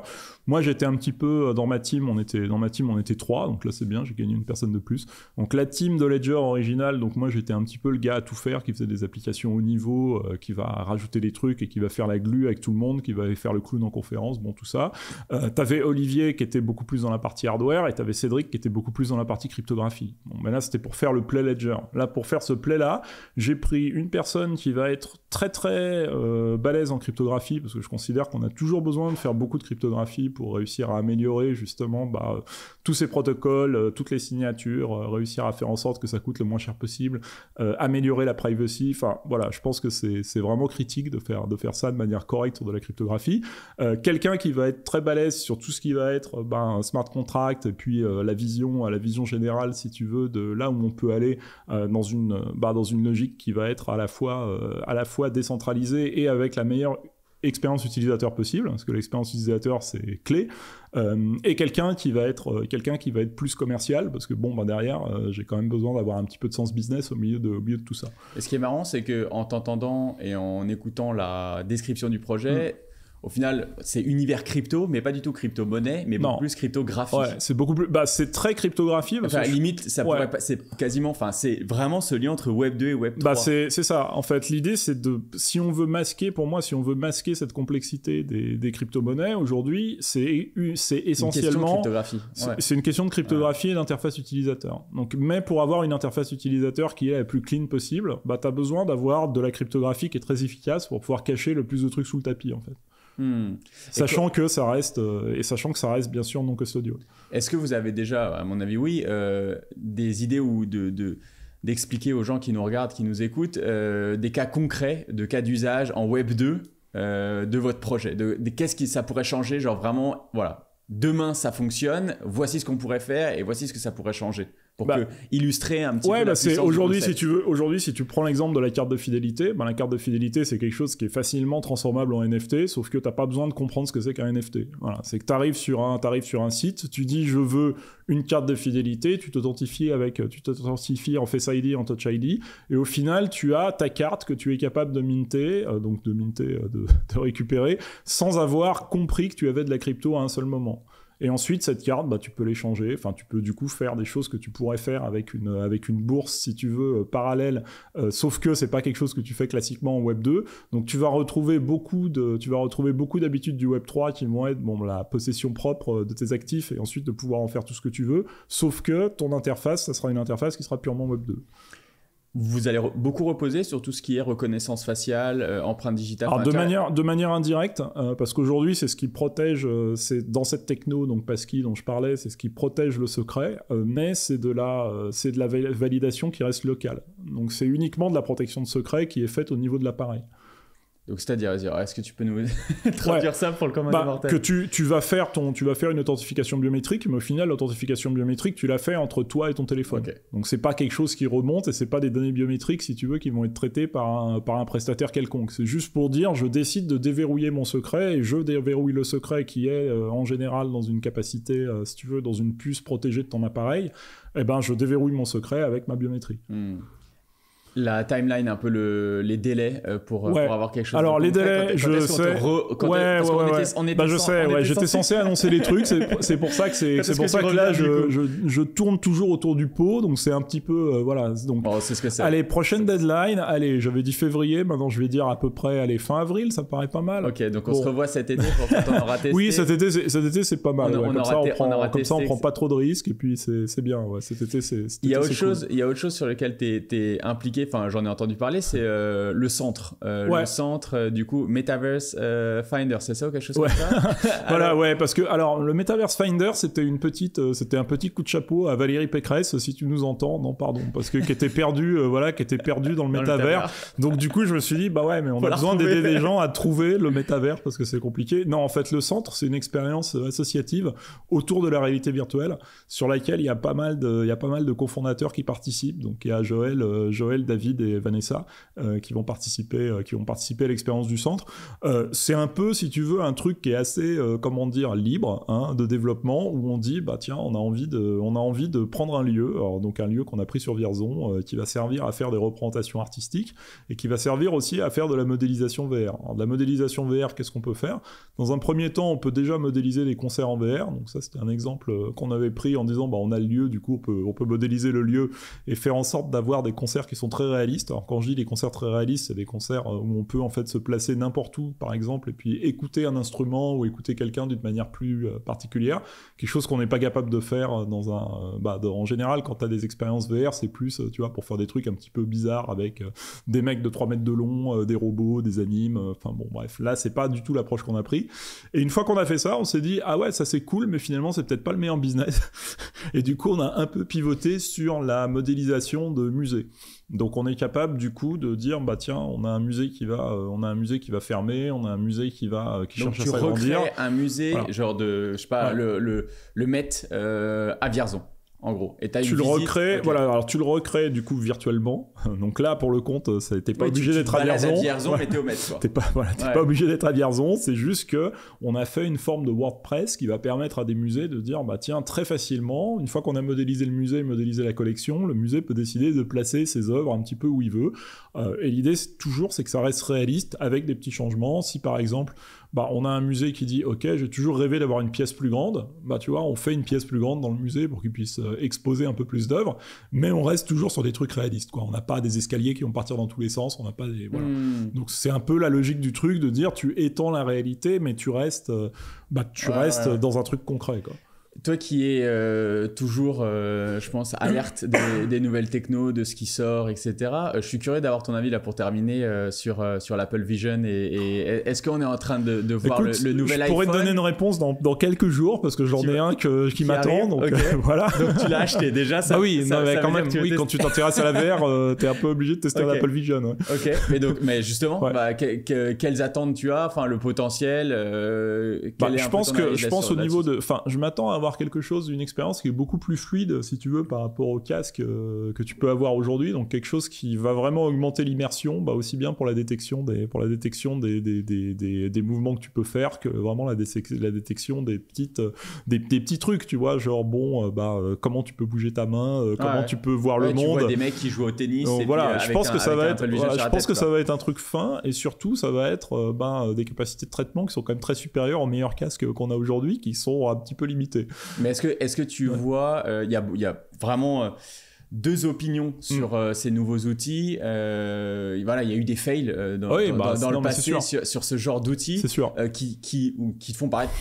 S1: moi j'étais un petit peu dans ma team, on était 3, donc là c'est bien, j'ai gagné une personne de plus. Donc la team de Ledger originale, donc moi j'étais un petit peu le gars à tout faire, qui faisait des applications haut niveau, qui va rajouter des trucs et qui va faire la glue avec tout le monde, qui va faire le clown en conférence, bon tout ça. T'avais Olivier qui était beaucoup plus dans la partie hardware et t'avais Cédric qui était beaucoup plus dans la partie cryptographie. Bon ben là c'était pour faire le play Ledger. Là pour faire ce play là, j'ai pris une personne qui va être très très balèze en cryptographie parce que je considère qu'on a toujours besoin de faire beaucoup de cryptographie pour réussir à améliorer justement tous ces protocoles, toutes les signatures, réussir à faire en sorte que ça coûte le moins cher possible, améliorer la privacy, enfin voilà, je pense que c'est vraiment critique de faire ça de manière correcte sur de la cryptographie. Quelqu'un qui va être très balèze sur tout ce qui va être un smart contract et puis la vision générale si tu veux de là où on peut aller dans une logique qui va être à la fois décentralisée et avec la meilleure expérience utilisateur possible, parce que l'expérience utilisateur c'est clé, et quelqu'un qui va être plus commercial, parce que derrière j'ai quand même besoin d'avoir un petit peu de sens business au milieu de tout ça.
S2: Et ce qui est marrant, c'est que en t'entendant et en écoutant la description du projet, au final, c'est univers crypto, mais pas du tout crypto-monnaie, mais beaucoup plus cryptographie.
S1: Ouais, c'est beaucoup plus. C'est très cryptographie.
S2: Limite, ça pourrait pas. C'est quasiment. Enfin, c'est vraiment ce lien entre Web 2 et Web 3.
S1: C'est ça. En fait, l'idée, c'est si on veut masquer cette complexité des crypto-monnaies, aujourd'hui, c'est essentiellement. C'est une question de cryptographie et d'interface utilisateur. Donc, mais pour avoir une interface utilisateur qui est la plus clean possible, tu as besoin d'avoir de la cryptographie qui est très efficace pour pouvoir cacher le plus de trucs sous le tapis, en fait. Sachant que ça reste bien sûr non custodial.
S2: Est-ce que vous avez déjà, à mon avis oui, des idées ou d'expliquer aux gens qui nous regardent, qui nous écoutent, des cas concrets, de cas d'usage en Web 2 de votre projet, qu'est-ce que ça pourrait changer, genre vraiment, voilà, demain ça fonctionne, voici ce qu'on pourrait faire et voici ce que ça pourrait changer. Pour illustrer un petit peu la puissance
S1: aujourd'hui, si tu prends l'exemple de la carte de fidélité, la carte de fidélité, c'est quelque chose qui est facilement transformable en NFT, sauf que tu n'as pas besoin de comprendre ce que c'est qu'un NFT. Voilà, c'est que tu arrives sur un site, tu dis je veux une carte de fidélité, tu t'authentifies en Face ID, en Touch ID, et au final, tu as ta carte que tu es capable de minter, de récupérer, sans avoir compris que tu avais de la crypto à un seul moment. Et ensuite, cette carte, tu peux l'échanger. Enfin, tu peux du coup faire des choses que tu pourrais faire avec une bourse, si tu veux, parallèle. Sauf que c'est pas quelque chose que tu fais classiquement en Web 2. Donc, tu vas retrouver beaucoup d'habitudes du Web 3 qui vont être la possession propre de tes actifs et ensuite de pouvoir en faire tout ce que tu veux. Sauf que ton interface, ça sera une interface qui sera purement Web 2.
S2: Vous allez beaucoup reposer sur tout ce qui est reconnaissance faciale, empreinte digitale.
S1: Alors de manière indirecte, parce qu'aujourd'hui c'est ce qui protège, c'est dans cette techno donc Passkey dont je parlais, c'est ce qui protège le secret, mais c'est de la validation qui reste locale. Donc c'est uniquement de la protection de secret qui est faite au niveau de l'appareil.
S2: Donc c'est-à-dire, est-ce que tu peux nous traduire ça pour le commun des mortels ?
S1: Que tu vas faire une authentification biométrique, mais au final l'authentification biométrique tu la fais entre toi et ton téléphone. Okay. Donc c'est pas quelque chose qui remonte et c'est pas des données biométriques si tu veux qui vont être traitées par un prestataire quelconque. C'est juste pour dire je décide de déverrouiller mon secret et je déverrouille le secret qui est en général dans une capacité, si tu veux, dans une puce protégée de ton appareil. Je déverrouille mon secret avec ma biométrie.
S2: La timeline, un peu les délais pour avoir quelque chose.
S1: Alors les délais, je sais. Je sais. J'étais censé annoncer les trucs. C'est pour ça que là, je tourne toujours autour du pot. Donc c'est un petit peu voilà. Donc
S2: c'est ce que c'est.
S1: Allez, prochaine deadline. Allez, j'avais dit février. Maintenant, je vais dire à peu près. Allez, fin avril. Ça me paraît pas mal.
S2: Ok, donc on se revoit cet été pour quand on aura testé.
S1: Oui, cet été, c'est pas mal. Comme ça, on prend pas trop de risques et puis c'est bien. Ouais, cet été, c'est.
S2: Il y a autre chose sur lequel t'es impliqué. Enfin, j'en ai entendu parler, c'est le centre. Le centre, du coup, Metaverse Finder, c'est ça ou quelque chose comme ça?
S1: Voilà, ouais, parce que, alors, le Metaverse Finder, c'était un petit coup de chapeau à Valérie Pécresse, si tu nous entends, non, pardon, parce que qui était perdu dans le métavers. Donc, du coup, je me suis dit, bah ouais, mais on a besoin d'aider des gens à trouver le métavers parce que c'est compliqué. Non, en fait, le centre, c'est une expérience associative autour de la réalité virtuelle sur laquelle il y a pas mal de cofondateurs qui participent. Donc, il y a Joël, David et Vanessa qui vont participer à l'expérience du centre. C'est un peu, si tu veux, un truc qui est assez, libre, de développement, où on dit, bah tiens, on a envie de prendre un lieu, alors, donc un lieu qu'on a pris sur Vierzon, qui va servir à faire des représentations artistiques et qui va servir aussi à faire de la modélisation VR. Alors, de la modélisation VR, qu'est-ce qu'on peut faire? Dans un premier temps, on peut déjà modéliser les concerts en VR. Donc ça, c'était un exemple qu'on avait pris en disant, bah on a le lieu, du coup, on peut modéliser le lieu et faire en sorte d'avoir des concerts qui sont très réalistes. Alors quand je dis des concerts très réalistes, c'est des concerts où on peut en fait se placer n'importe où, par exemple, et puis écouter un instrument ou écouter quelqu'un d'une manière plus particulière. Quelque chose qu'on n'est pas capable de faire en général, quand tu as des expériences VR, c'est plus, tu vois, pour faire des trucs un petit peu bizarres avec des mecs de 3 mètres de long, des robots, des animes, enfin bon, bref, là, c'est pas du tout l'approche qu'on a pris. Et une fois qu'on a fait ça, on s'est dit, ah ouais, ça c'est cool, mais finalement, c'est peut-être pas le meilleur business. Et du coup, on a un peu pivoté sur la modélisation de musées. Donc on est capable du coup de dire bah tiens, on a un musée qui va fermer, on a un musée qui cherche à s'agrandir. Donc
S2: tu recrées un musée, voilà. Genre de, je sais pas, le Met à Vierzon. En gros, et
S1: tu le recrées, okay. Voilà. Alors tu le recrées du coup virtuellement. Donc là, pour le compte, t'es pas obligé d'être à Vierzon.
S2: Mais t'es au Met, quoi.
S1: T'es pas obligé d'être à Vierzon. C'est juste que on a fait une forme de WordPress qui va permettre à des musées de dire bah tiens, très facilement, une fois qu'on a modélisé le musée, modélisé la collection, le musée peut décider de placer ses œuvres un petit peu où il veut. Et l'idée, c'est que ça reste réaliste avec des petits changements. Si par exemple on a un musée qui dit « Ok, j'ai toujours rêvé d'avoir une pièce plus grande », bah tu vois, on fait une pièce plus grande dans le musée pour qu'il puisse exposer un peu plus d'œuvres, mais on reste toujours sur des trucs réalistes, quoi. On n'a pas des escaliers qui vont partir dans tous les sens, on n'a pas des... Voilà. Donc c'est un peu la logique du truc de dire tu étends la réalité, mais tu restes, dans un truc concret, quoi.
S2: Toi qui es toujours, je pense, alerte des nouvelles techno, de ce qui sort, etc. Je suis curieux d'avoir ton avis là pour terminer sur l'Apple Vision et est-ce qu'on est en train de voir le nouvel iPhone?
S1: Je pourrais te donner une réponse dans quelques jours parce que j'en ai un qui m'attend. Donc
S2: okay.
S1: Voilà.
S2: Donc tu l'as acheté déjà ça.
S1: Ah oui, quand même. Oui, quand tu t'intéresses à la VR, t'es un peu obligé de tester l'Apple Vision. Ouais.
S2: Ok. Mais justement, quelles attentes tu as? Enfin, le potentiel.
S1: Je pense au niveau de. Enfin, je m'attends à avoir quelque chose, une expérience qui est beaucoup plus fluide, si tu veux, par rapport au casque que tu peux avoir aujourd'hui. Donc quelque chose qui va vraiment augmenter l'immersion, aussi bien pour la détection des mouvements que tu peux faire que vraiment la détection des petits trucs, tu vois, genre comment tu peux bouger ta main, comment tu peux voir le monde. Tu
S2: vois des mecs qui jouent au tennis.
S1: Donc, voilà, je pense que ça va être un truc fin et surtout ça va être des capacités de traitement qui sont quand même très supérieures aux meilleurs casques qu'on a aujourd'hui, qui sont un petit peu limitées.
S2: Mais est-ce que tu vois, il y a vraiment deux opinions sur ces nouveaux outils. Voilà, il y a eu des fails dans le passé sur ce genre d'outils qui te font paraître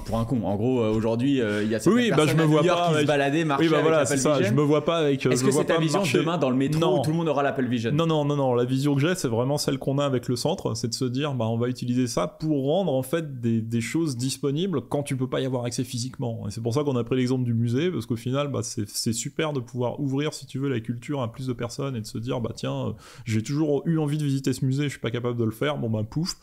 S2: pour un con. En gros, aujourd'hui, il y a certaines personnes à New York qui se baladaient, marchaient avec l'Apple Vision.
S1: Je me vois pas avec.
S2: Est-ce que c'est ta vision demain dans le métro où tout le monde aura l'Apple Vision?
S1: Non. La vision que j'ai, c'est vraiment celle qu'on a avec le centre, c'est de se dire, on va utiliser ça pour rendre en fait des choses disponibles quand tu peux pas y avoir accès physiquement. Et c'est pour ça qu'on a pris l'exemple du musée, parce qu'au final, c'est super de pouvoir ouvrir, si tu veux, la culture à plus de personnes et de se dire tiens, j'ai toujours eu envie de visiter ce musée, je suis pas capable de le faire, pouf,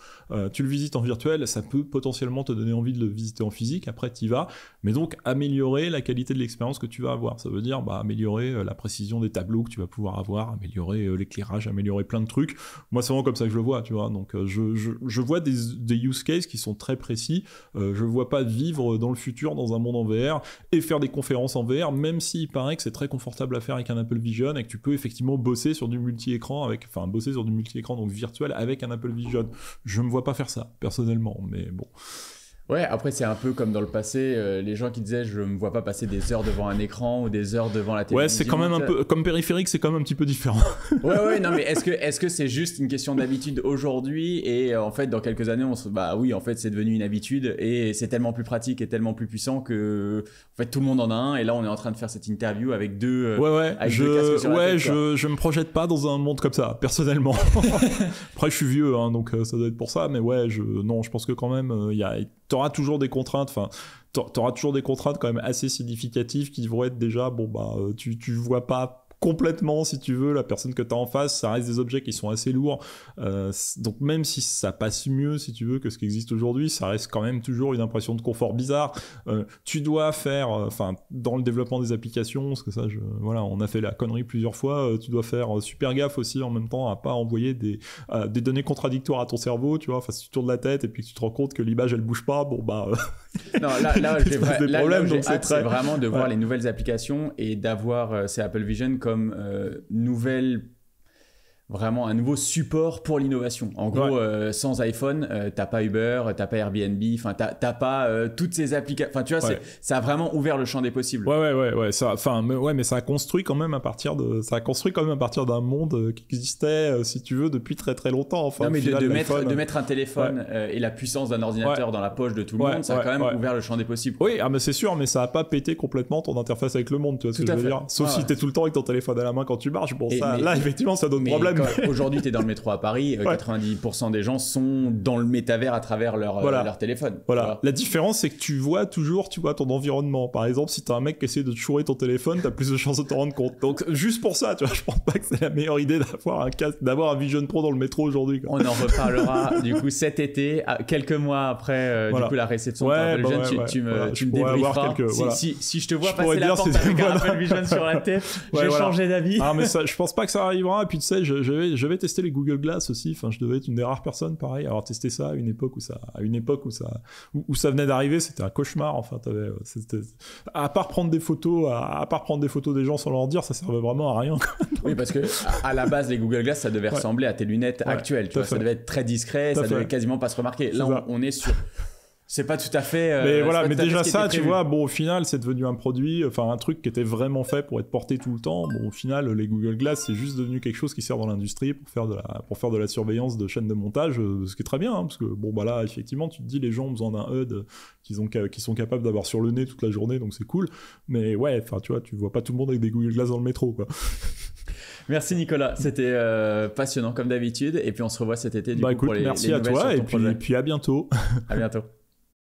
S1: tu le visites en virtuel, ça peut potentiellement te donner envie de le visiter en physique, après t'y vas, mais donc améliorer la qualité de l'expérience que tu vas avoir, ça veut dire améliorer la précision des tableaux que tu vas pouvoir avoir, améliorer l'éclairage, améliorer plein de trucs. Moi c'est vraiment comme ça que je le vois, tu vois, donc je vois des use cases qui sont très précis. Je vois pas vivre dans le futur dans un monde en VR et faire des conférences en VR, même s'il paraît que c'est très confortable à faire avec un Apple Vision et que tu peux effectivement bosser sur du multi-écran donc virtuel avec un Apple Vision. Je me vois pas faire ça personnellement, mais bon.
S2: Ouais, après c'est un peu comme dans le passé, les gens qui disaient je me vois pas passer des heures devant un écran ou des heures devant la télévision.
S1: Ouais, c'est quand même un peu comme périphérique, c'est quand même un petit peu différent.
S2: ouais, non mais est-ce que c'est juste une question d'habitude aujourd'hui et en fait dans quelques années bah oui en fait c'est devenu une habitude et c'est tellement plus pratique et tellement plus puissant que en fait tout le monde en a un et là on est en train de faire cette interview avec deux casques sur la tête,
S1: je me projette pas dans un monde comme ça personnellement. Après je suis vieux hein, donc ça doit être pour ça, mais ouais je pense que quand même t'auras toujours des contraintes, t'auras toujours des contraintes quand même assez significatives qui vont être déjà, tu vois pas complètement, si tu veux, la personne que tu as en face, ça reste des objets qui sont assez lourds, donc même si ça passe mieux, si tu veux, que ce qui existe aujourd'hui, ça reste quand même toujours une impression de confort bizarre. Tu dois faire, dans le développement des applications, parce que ça, on a fait la connerie plusieurs fois, tu dois faire super gaffe aussi en même temps à pas envoyer des données contradictoires à ton cerveau, tu vois, si tu tournes la tête et puis que tu te rends compte que l'image elle bouge pas,
S2: non, là c'est vraiment de voir les nouvelles applications et d'avoir ces Apple Vision comme vraiment un nouveau support pour l'innovation. En gros, sans iPhone, t'as pas Uber, t'as pas Airbnb, t'as pas toutes ces applications. Enfin, tu vois, ça a vraiment ouvert le champ des possibles.
S1: Ouais. Mais ça a construit quand même à partir d'un monde qui existait, si tu veux, depuis très très longtemps.
S2: Enfin, non, mais de mettre un téléphone et la puissance d'un ordinateur dans la poche de tout le monde, ça a quand même ouvert le champ des possibles.
S1: Oui, mais c'est sûr, mais ça a pas pété complètement ton interface avec le monde, tu vois ce que je veux dire. Sauf si t'es tout le temps avec ton téléphone à la main quand tu marches. Bon, là, effectivement, ça donne problème.
S2: Aujourd'hui, tu es dans le métro à Paris, 90% des gens sont dans le métavers à travers leur téléphone.
S1: Voilà. La différence, c'est que tu vois toujours ton environnement. Par exemple, si tu as un mec qui essaie de te chourer ton téléphone, tu as plus de chances de t'en rendre compte. Donc, juste pour ça, tu vois, je pense pas que c'est la meilleure idée d'avoir un Vision Pro dans le métro aujourd'hui, quoi.
S2: On en reparlera du coup cet été, quelques mois après du coup, la réception de Apple Vision. Tu me débrieferas. Si je te vois passer la porte avec un Apple Vision sur la tête, j'ai changé d'avis.
S1: Ah, mais ça, je pense pas que ça arrivera. Et puis, tu sais, je vais tester les Google Glass aussi. Enfin, je devais être une des rares personnes, pareil, à avoir testé ça à une époque où ça venait d'arriver. C'était un cauchemar. Enfin, à part prendre des photos des gens sans leur dire, ça servait vraiment à rien.
S2: Oui, parce que à la base, les Google Glass, ça devait ressembler à tes lunettes actuelles. Tu vois, ça devait être très discret, ça devait quasiment pas se remarquer. Là, on est sur. C'est pas tout à fait.
S1: Mais déjà ça, tu vois, au final, c'est devenu un produit, un truc qui était vraiment fait pour être porté tout le temps. Bon, au final, les Google Glass, c'est juste devenu quelque chose qui sert dans l'industrie pour faire de la surveillance de chaînes de montage, ce qui est très bien, hein, parce que là, effectivement, tu te dis, les gens ont besoin d'un HUD qui sont capables d'avoir sur le nez toute la journée, donc c'est cool. Mais ouais, tu vois, tu vois pas tout le monde avec des Google Glass dans le métro, quoi.
S2: Merci Nicolas, c'était passionnant comme d'habitude, et puis on se revoit cet été
S1: écoute, pour les nouvelles sur ton projet. Merci à toi, et puis à bientôt.
S2: À bientôt.